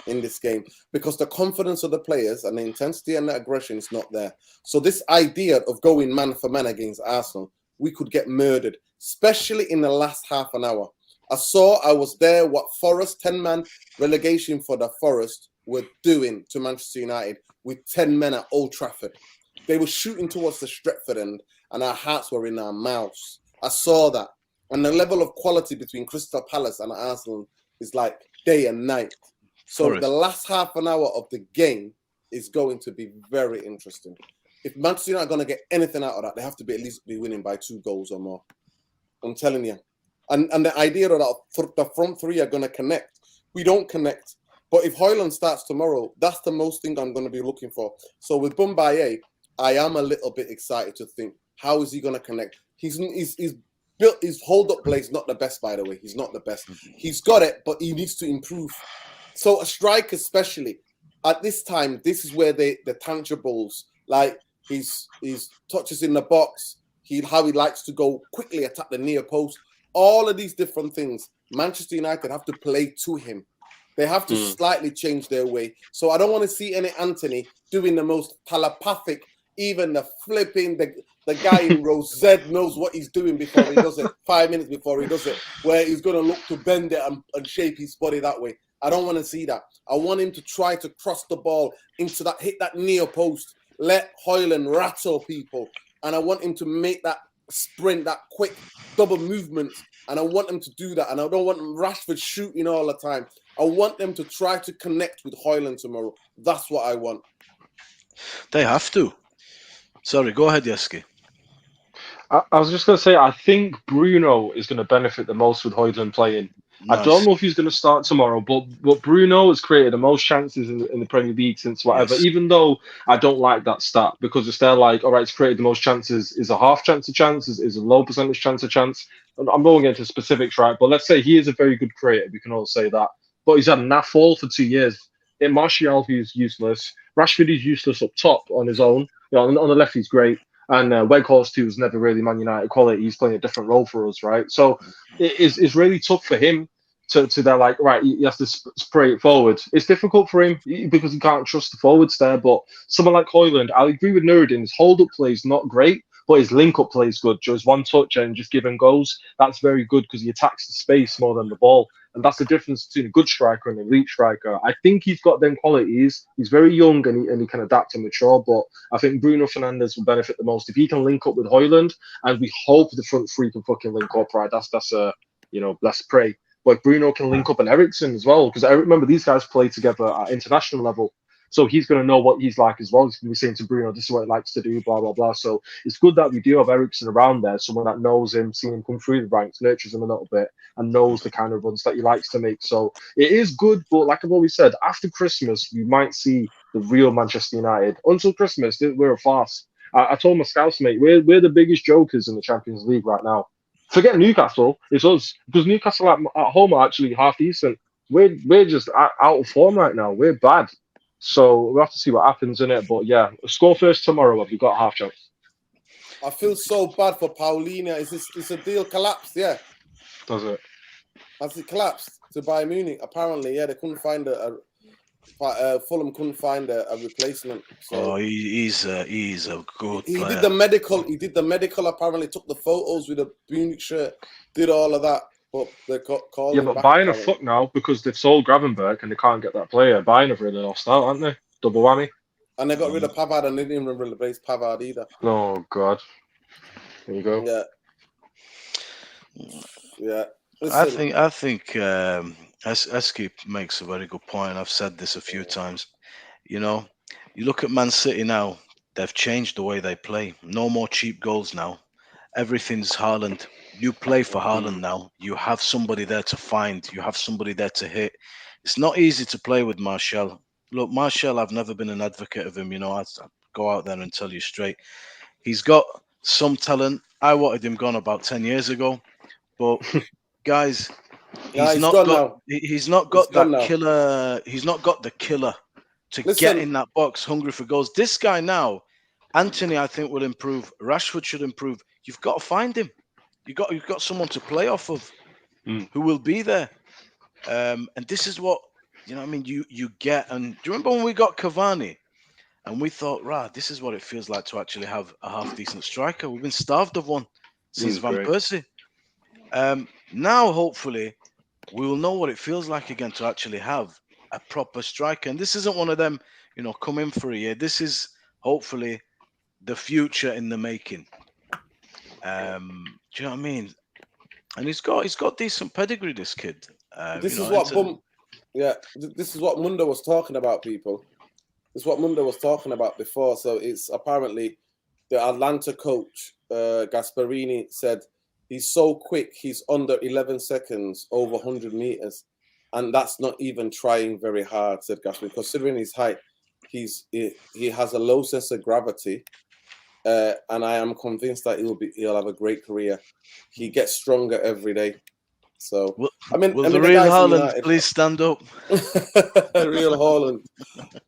in this game because the confidence of the players and the intensity and the aggression is not there. So this idea of going man for man against Arsenal, we could get murdered, especially in the last half an hour. I was there what Forest 10-man relegation for the Forest were doing to Manchester United with 10 men at Old Trafford. They were shooting towards the Stretford end, and our hearts were in our mouths. I saw that. And the level of quality between Crystal Palace and Arsenal is like day and night. So the last half an hour of the game is going to be very interesting. If Manchester United are going to get anything out of that, they have to be at least be winning by 2 goals or more. I'm telling you. And the idea that the front three are going to connect, we don't connect. But if Højlund starts tomorrow, that's the most thing I'm going to be looking for. So with Bunmai, I am a little bit excited to think, how is he going to connect? He's built his hold-up play is not the best, by the way. He's not the best. He's got it, but he needs to improve. So a striker, especially at this time, this is where the tangibles, like his touches in the box, how he likes to go quickly attack the near post. All of these different things, Manchester United have to play to him. They have to slightly change their way. So I don't want to see any Anthony doing the most telepathic, even the flipping, the guy in row Z knows what he's doing before he does it, 5 minutes before he does it, where he's going to look to bend it and shape his body that way. I don't want to see that. I want him to try to cross the ball into that, hit that near post, let Højlund rattle people. And I want him to make that sprint, that quick double movement, and I want them to do that. And I don't want Rashford shooting all the time. I want them to try to connect with Højlund tomorrow. That's what I want. They have to. Sorry, go ahead, Yeski. I was just going to say, I think Bruno is going to benefit the most with Højlund playing. Nice. I don't know if he's going to start tomorrow, but Bruno has created the most chances in the Premier League since whatever, even though I don't like that stat because it's there like, all right, it's created the most chances. Is a half chance of chance? Is a low percentage chance of chance? And I'm going into specifics, right? But let's say he is a very good creator. We can all say that. But he's had a naff all for 2 years. In Martial, he's useless. Rashford is useless up top on his own. On the left, he's great. And Weghorst, who's never really Man United quality, he's playing a different role for us, right? So it's really tough for him to they're like, right, he has to spray it forward. It's difficult for him because he can't trust the forwards there. But someone like Højlund, I agree with Nuruddin, his hold-up play is not great, but his link-up play is good. Just one touch and just give him goals. That's very good because he attacks the space more than the ball. And that's the difference between a good striker and an elite striker. I think he's got them qualities. He's very young and he can adapt and mature. But I think Bruno Fernandes will benefit the most if he can link up with Højlund. And we hope the front three can fucking link up, right? Let's pray. But if Bruno can link up an Eriksen as well, because I remember these guys play together at international level. So he's going to know what he's like as well. He's going to be saying to Bruno, this is what he likes to do, blah, blah, blah. So it's good that we do have Eriksen around there, someone that knows him, seeing him come through the ranks, nurtures him a little bit, and knows the kind of runs that he likes to make. So it is good, but like I've always said, after Christmas, we might see the real Manchester United. Until Christmas, we're a farce. I told my scouts, mate, we're the biggest jokers in the Champions League right now. Forget Newcastle, it's us. Because Newcastle at home are actually half decent. We're just out of form right now. We're bad. So we'll have to see what happens in it. But yeah, score first tomorrow. Have you got a half chance? I feel so bad for Paulinho. Is a deal collapsed? Yeah. Does it? Has it collapsed to Bayern Munich? Apparently, yeah. They couldn't find Fulham couldn't find a replacement. So he's a good player. He did the medical. He did the medical. Apparently, took the photos with a Munich shirt. Did all of that. But they called. Yeah, but Bayern are fucked now because they've sold Gravenberg and they can't get that player. Bayern have really lost out, haven't they? Double whammy. And they got rid of Pavard and they didn't even replace Pavard either. Oh God. Here you go. Yeah. Listen. I think Eski makes a very good point. I've said this a few times. You know, you look at Man City now. They've changed the way they play. No more cheap goals now. Everything's Haaland. You play for Haaland now. You have somebody there to find. You have somebody there to hit. It's not easy to play with Martial. Look, Martial, I've never been an advocate of him. You know, I'd go out there and tell you straight. He's got some talent. I wanted him gone about 10 years ago. But, guys, he's not got that killer. He's not got the killer to get in that box, hungry for goals. This guy now, Anthony, I think, will improve. Rashford should improve. You've got to find him. You've got someone to play off of who will be there. And this is what, you know what I mean, you get. And do you remember when we got Cavani and we thought, right, this is what it feels like to actually have a half-decent striker. We've been starved of one since Van Persie. Now, hopefully, we will know what it feels like again to actually have a proper striker. And this isn't one of them, you know, come in for a year. This is hopefully the future in the making. Do you know what I mean? And he's got decent pedigree, this kid. This is what Mundo was talking about, people. This is what Mundo was talking about before. So it's apparently the Atlanta coach, Gasparini, said he's so quick, he's under 11 seconds over 100 meters. And that's not even trying very hard, said Gasparini. Considering his height, he has a low sense of gravity. And I am convinced that he'll have a great career. He gets stronger every day. So will the real Haaland please stand up? Real Haaland.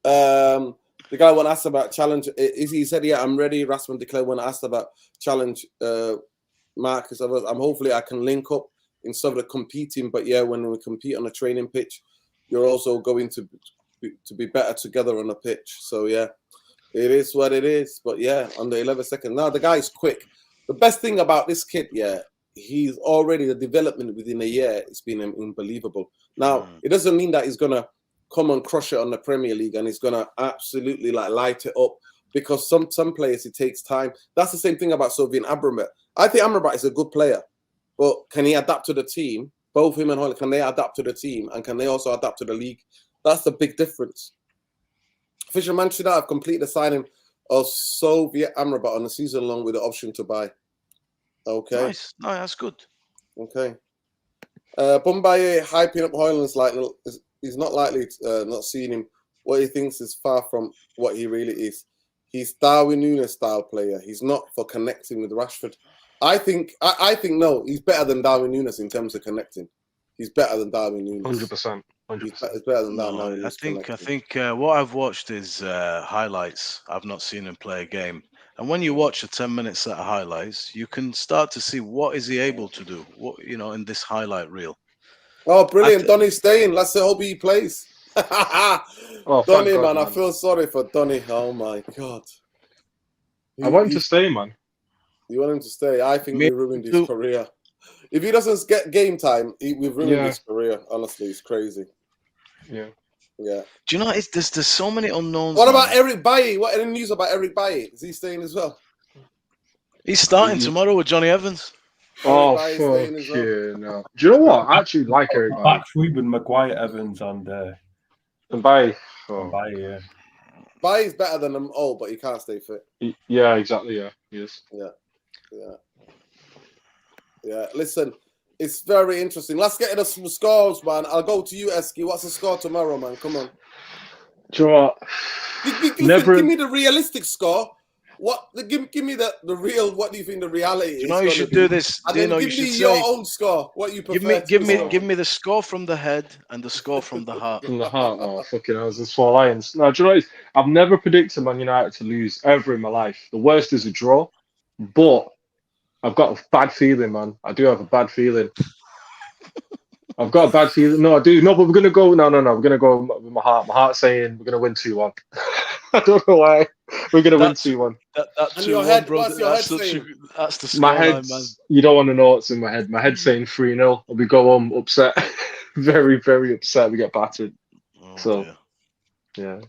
The guy when asked about challenge, he said, "Yeah, I'm ready." Rasmus declared when asked about challenge, Marcus. I'm hopefully I can link up instead of competing. But yeah, when we compete on a training pitch, you're also going to be better together on a pitch. So yeah. It is what it is, but yeah, under 11 seconds. Now, the guy's quick. The best thing about this kid, yeah, he's already, the development within a year, it's been unbelievable. Now, it doesn't mean that he's going to come and crush it on the Premier League and he's going to absolutely like light it up because some players, it takes time. That's the same thing about Sylvain Amrabat. I think Amrabat is a good player, but can he adapt to the team? Both him and Højlund, can they adapt to the team? And can they also adapt to the league? That's the big difference. Fisher Manchester United have completed the signing of Soviet Amrabat on a season long with the option to buy. Okay. Nice. No, that's good. Okay. Boumbaye hyping up Højlund's like he's not likely not seeing him. What he thinks is far from what he really is. He's Darwin Núñez style player. He's not for connecting with Rashford. I think no, he's better than Darwin Núñez in terms of connecting. He's better than Darwin Núñez. 100%. He's better than that. No, I think what I've watched is highlights. I've not seen him play a game. And when you watch a 10-minute set of highlights, you can start to see what is he able to do. What in this highlight reel. Oh, brilliant! Donny's staying. Let's hope he plays. Donny, man, I feel sorry for Donny. Oh my God. I want him to stay, man. You want him to stay? I think we ruined his career. If he doesn't get game time, we've ruined his career. Honestly, it's crazy. Yeah. Yeah. Do you know, there's so many unknowns. What about Eric Bailly? What news about Eric Bailly? Is he staying as well? He's starting tomorrow with Johnny Evans. Oh, Bailly staying as fuck well. you. No. Do you know what? I actually like Eric Bailly. Back three with Maguire, Evans, and Bailly. Oh. Bailly, yeah. Bailly's better than them all, but he can't stay fit. Yeah, exactly. Yeah, he is. Yeah. Listen, it's very interesting. Let's get into some scores, man. I'll go to you, Eski. What's the score tomorrow, man? Come on. Do you know what? Give me the realistic score. Give me the real. What do you think the reality is? You know you should do this. And You then know give you me should your say. own score. What you prefer? Give me the score from the head and the score from the heart. From the heart. Oh, fucking hell. There's 4 Lions. No, do you know what it is? I've never predicted Man United to lose ever in my life. The worst is a draw. But I've got a bad feeling, man. I do have a bad feeling. I've got a bad feeling. No, I do. No, but we're going to go. No. We're going to go with my heart. My heart's saying we're going to win 2-1. I don't know why. We're going to win 2-1. That And your head, bro, what's your head saying? That's the My scoreline, head's, man. you don't want to know what's in my head. My head's saying 3-0. We go home upset. Very, very upset. We get battered. Oh, So, dear. yeah.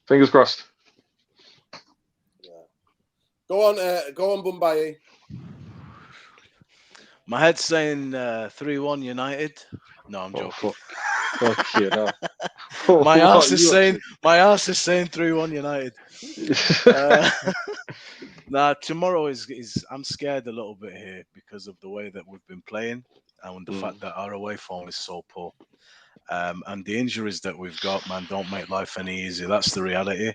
Fingers crossed. Yeah. Go on, Mumbai. My head's saying 3-1 United. No, I'm joking. Fuck you, no. My ass is saying 3-1 United. Nah, tomorrow is I'm scared a little bit here because of the way that we've been playing and the fact that our away form is so poor. And the injuries that we've got, man, don't make life any easier. That's the reality.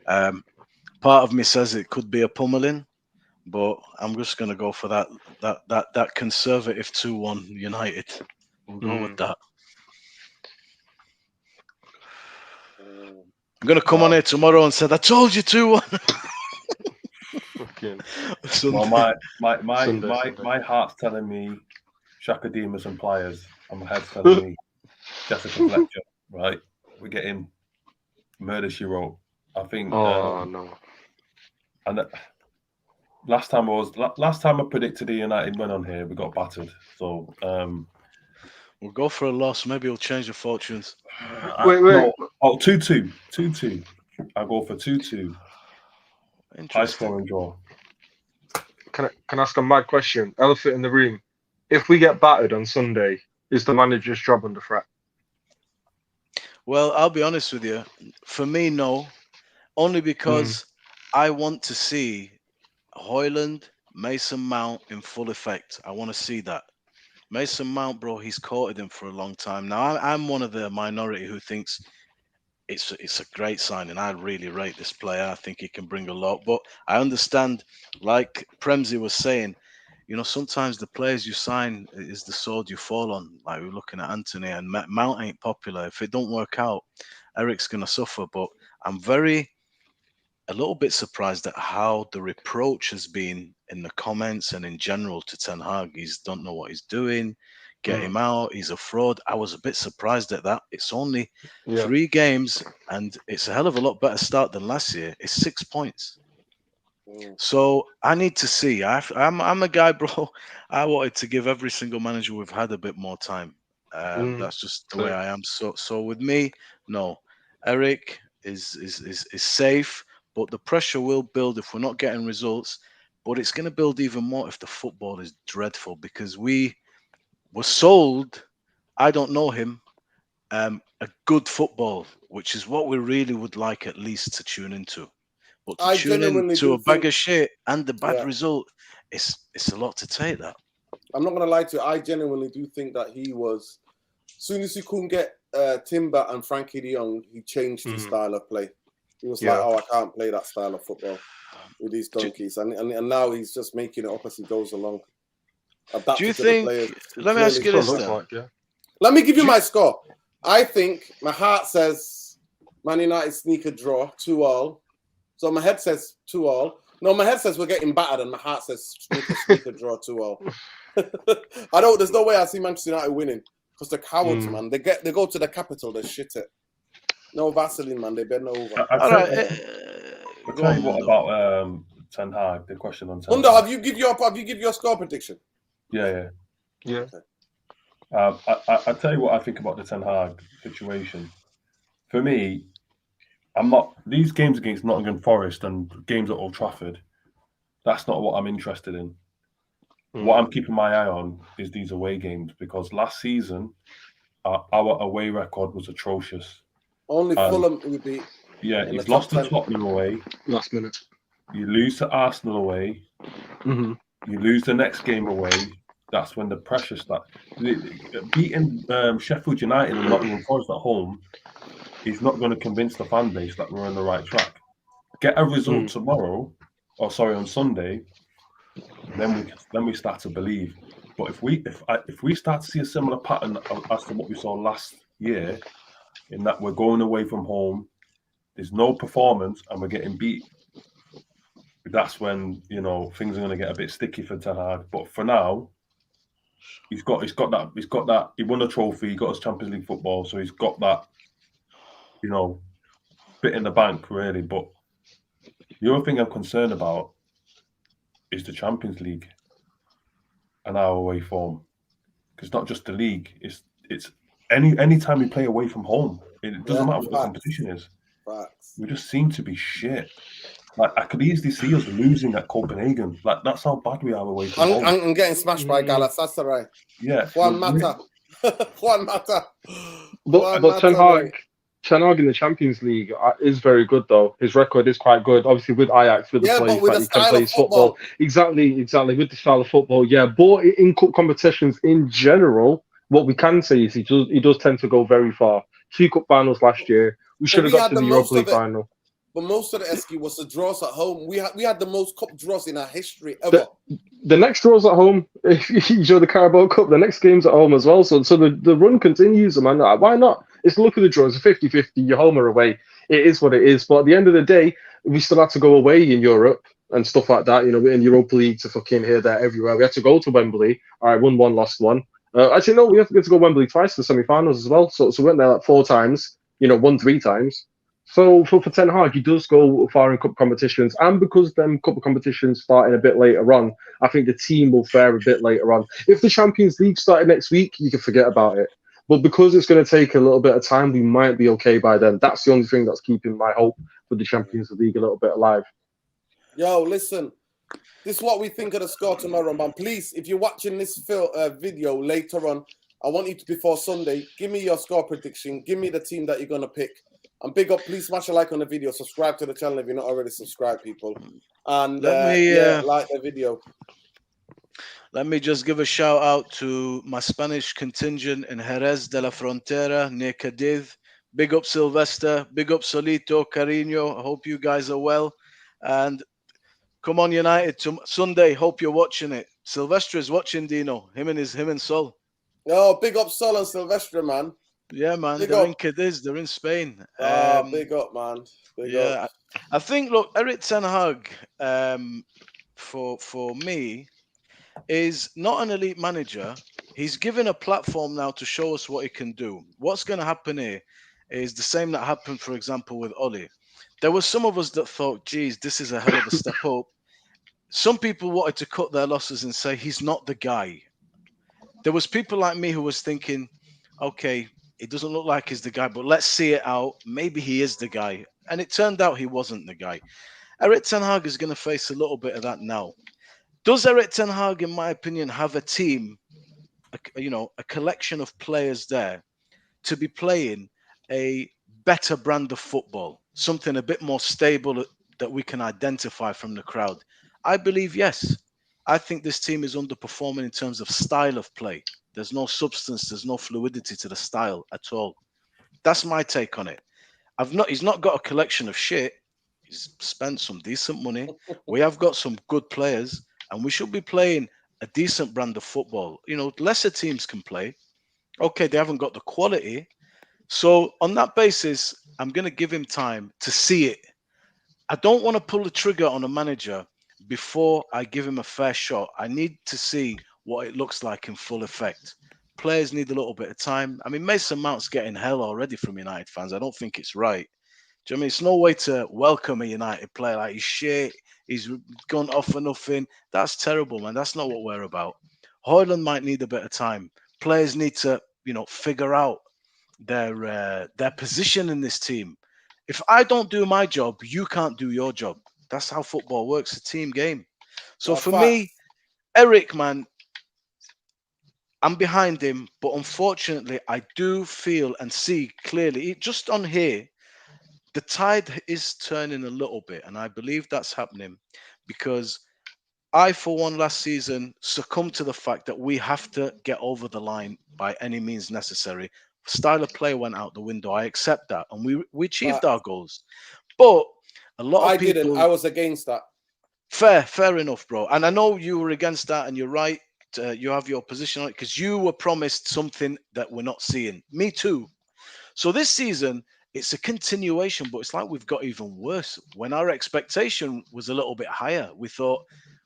Part of me says it could be a pummeling, but I'm just gonna go for that conservative 2-1 United. We'll go with that. I'm gonna come on here tomorrow and say, I told you 2-1. Well, my heart's telling me Shaka Demas and Pliers, and my head's telling me Jessica Fletcher. Right, we're getting Murder She Wrote. I think. Oh no! And last time I predicted the United win on here, we got battered. So we'll go for a loss. Maybe it'll change the fortunes. Wait. No, 2-2. 2-2. I'll go for 2-2. High scoring draw. Can I ask a mad question? Elephant in the room. If we get battered on Sunday, is the manager's job under threat? Well, I'll be honest with you. For me, no. Only because I want to see Højlund, Mason Mount in full effect. I want to see that. Mason Mount, bro, he's courted him for a long time. Now, I'm one of the minority who thinks it's a great signing. I really rate this player. I think he can bring a lot. But I understand, like Premsy was saying, you know, sometimes the players you sign is the sword you fall on. Like we're looking at Anthony, and Mount ain't popular. If it don't work out, Eric's going to suffer. But I'm a little bit surprised at how the reproach has been in the comments and in general to Ten Hag. He don't know what he's doing. Get him out. He's a fraud. I was a bit surprised at that. It's only 3 games, and it's a hell of a lot better start than last year. It's 6 points. So I need to see. I'm a guy, bro. I wanted to give every single manager we've had a bit more time. That's just the way I am. So with me, no. Eric is safe, but the pressure will build if we're not getting results. But it's going to build even more if the football is dreadful, because we were sold, I don't know him, a good football, which is what we really would like at least to tune into. But to tune into a bag of shit and the bad result, it's a lot to take that. I'm not going to lie to you. I genuinely do think that he was, as soon as he couldn't get Timber and Frankie de Jong, he changed his style of play. He was like, I can't play that style of football with these donkeys. And now he's just making it up as he goes along. Do you think, let me ask you this then. Let me give you my score. I think my heart says Man United sneaker draw 2-2. So my head says 2-2. No, my head says we're getting battered, and my heart says sneaker draw 2-2. There's no way I see Manchester United winning, because the cowards, man. They go to the capital, they shit it. No Vaseline, man. They bend over. All right. I'll tell you what about Ten Hag. The question on Ten Hag. Mundo, have you give your score prediction? Yeah. Okay. I tell you what I think about the Ten Hag situation. For me, I'm not these games against Nottingham Forest and games at Old Trafford. That's not what I'm interested in. What I'm keeping my eye on is these away games, because last season our away record was atrocious. Only Fulham we beat. Yeah, in you've the top lost to 10. Tottenham away. Last minute. You lose to Arsenal away. Mm-hmm. You lose the next game away. That's when the pressure starts. Beating Sheffield United and Nottingham Forest at home is not going to convince the fan base that we're on the right track. Get a result tomorrow, on Sunday, then we start to believe. But if we start to see a similar pattern as to what we saw last year, in that we're going away from home, there's no performance, and we're getting beat, that's when things are going to get a bit sticky for Ten Hag. But for now, he's got that. He won a trophy. He got his Champions League football, so he's got that, bit in the bank, really. But the other thing I'm concerned about is the Champions League and our away form. Because it's not just the league. It's any time we play away from home. It doesn't matter what the competition is. Facts. We just seem to be shit. Like, I could easily see us losing at Copenhagen. Like, that's how bad we are away from home. I'm getting smashed by Galatasaray. Yeah. Juan Mata. Juan Mata. But Ten Hag in the Champions League is very good, though. His record is quite good. Obviously, with Ajax, with the players that he can play football. Exactly. With the style of football, yeah. But in cup competitions in general, what we can say is he does tend to go very far. 2 cup finals last year. We should have got to the Europa League final. But most of the Esky was the draws at home. We had the most cup draws in our history ever. The next draws at home. If you show the Carabao Cup, the next game's at home as well. So the run continues, man. Why not? It's the look of the draws. 50-50. You're home or away. It is what it is. But at the end of the day, we still had to go away in Europe and stuff like that. In Europa League to fucking here, there, everywhere. We had to go to Wembley. All right, won 1, lost 1. Actually, no, we have to get to go Wembley twice for the semi-finals as well. So we went there like 4 times. Won 3 times. So for Ten Hag, he does go far in cup competitions, and because them cup competitions starting a bit later on, I think the team will fare a bit later on. If the Champions League started next week, you can forget about it. But because it's going to take a little bit of time, we might be okay by then. That's the only thing that's keeping my hope for the Champions League a little bit alive. Yo, listen, this is what we think of the score tomorrow, man. Please, if you're watching this video later on, I want you to, before Sunday, give me your score prediction. Give me the team that you're going to pick. And big up, please smash a like on the video. Subscribe to the channel if you're not already subscribed, people. And like the video. Let me just give a shout out to my Spanish contingent in Jerez de la Frontera, near Cadiz. Big up Sylvester, big up Solito, Carino. I hope you guys are well. And come on, United, Sunday. Hope you're watching it. Sylvester is watching, Dino. Him and Sol. Oh, big up Sol and Sylvester, man. Yeah, man. They're in Cadiz. They're in Spain. Big up, man. Big up. I think, look, Erik Ten Hag, for me, is not an elite manager. He's given a platform now to show us what he can do. What's going to happen here is the same that happened, for example, with Oli. There were some of us that thought, geez, this is a hell of a step up. Some people wanted to cut their losses and say, he's not the guy. There was people like me who was thinking, okay, it doesn't look like he's the guy, but let's see it out. Maybe he is the guy. And it turned out he wasn't the guy. Erik Ten Hag is going to face a little bit of that now. Does Erik Ten Hag, in my opinion, have a team, a collection of players there to be playing a better brand of football, something a bit more stable that we can identify from the crowd? I believe yes. I think this team is underperforming in terms of style of play. There's no substance, there's no fluidity to the style at all. That's my take on it. He's not got a collection of shit. He's spent some decent money. We have got some good players, and we should be playing a decent brand of football. Lesser teams can play. Okay, they haven't got the quality. So on that basis, I'm going to give him time to see it. I don't want to pull the trigger on a manager before I give him a fair shot. I need to see what it looks like in full effect. Players need a little bit of time. I mean, Mason Mount's getting hell already from United fans. I don't think it's right. Do you know what I mean? It's no way to welcome a United player like he's shit. He's gone off for nothing. That's terrible, man. That's not what we're about. Højlund might need a bit of time. Players need to, figure out their position in this team. If I don't do my job, you can't do your job. That's how football works. It's a team game. So for me, Eric, man, I'm behind him, but unfortunately, I do feel and see clearly, just on here, the tide is turning a little bit, and I believe that's happening because I, for one, last season succumbed to the fact that we have to get over the line by any means necessary. Style of play went out the window. I accept that, and we achieved our goals. But a lot of people didn't. I was against that. Fair enough, bro. And I know you were against that, and you're right. You have your position on it because you were promised something that we're not seeing. Me too. So this season, it's a continuation, but it's like we've got even worse. When our expectation was a little bit higher, we thought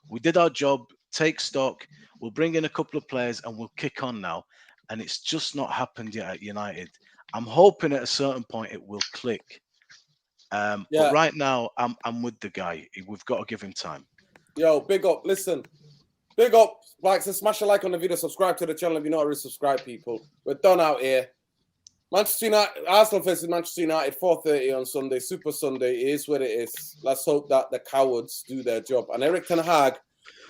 we did our job, take stock, we'll bring in a couple of players and we'll kick on now. And it's just not happened yet at United. I'm hoping at a certain point it will click. But right now, I'm with the guy. We've got to give him time. Yo, big up. Listen, big up. Like, so smash a like on the video, subscribe to the channel if you're not already subscribed, people. We're done out here. Manchester United, Arsenal versus Manchester United, 4:30 on Sunday. Super Sunday. It is what it is. Let's hope that the cowards do their job. And Eric Ten Hag,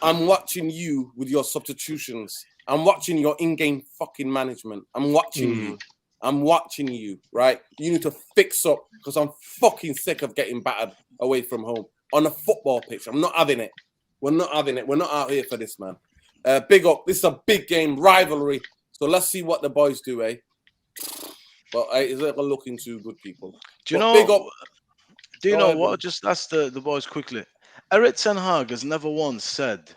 I'm watching you with your substitutions. I'm watching your in-game fucking management. I'm watching you. I'm watching you, right? You need to fix up because I'm fucking sick of getting battered away from home on a football pitch. I'm not having it. We're not having it. We're not out here for this, man. Big up. This is a big game, rivalry. So let's see what the boys do, eh? But it's not looking too good, people. Do you but know? Big up. Do you know what? Just ask the boys quickly. Eric Ten Hag has never once said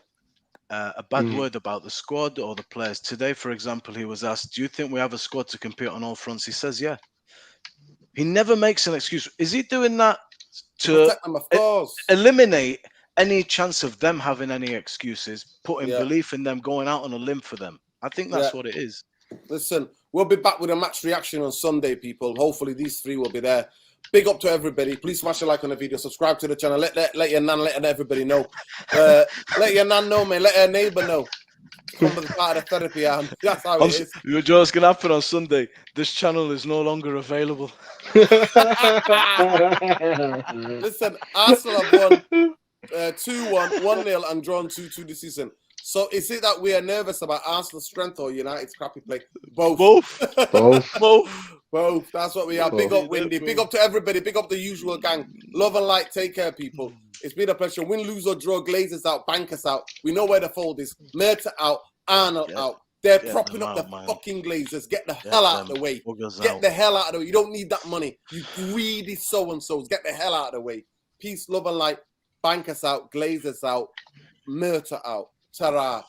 a bad word about the squad or the players. Today, for example, he was asked, "Do you think we have a squad to compete on all fronts?" He says, "Yeah." He never makes an excuse. Is he doing that to them, of course, eliminate any chance of them having any excuses, putting belief in them, going out on a limb for them? I think that's what it is. Listen, we'll be back with a match reaction on Sunday, people. Hopefully these three will be there. Big up to everybody. Please smash a like on the video. Subscribe to the channel. Let your nan, let everybody know. Let your nan know, man. Let her neighbour know. Come to the part of the therapy arm. That's how it is. You know what's going to happen on Sunday? This channel is no longer available. Listen, Arsenal have won 2-1, 1-0 and drawn 2-2 this season. So is it that we are nervous about Arsenal's strength or United's crappy play? Both. Both. That's what we are. Big up, Windy. Big up to everybody. Big up the usual gang. Love and light. Take care, people. It's been a pleasure. Win, lose or draw. Glazers out. Bankers out. We know where the fold is. Merta out. Arnold out. They're propping up the fucking Glazers. Get the hell out of the way. Get the hell out of the way. You don't need that money. You greedy so-and-sos. Get the hell out of the way. Peace, love and light. Bankers out. Glazers out. Merta out. Ta-ra.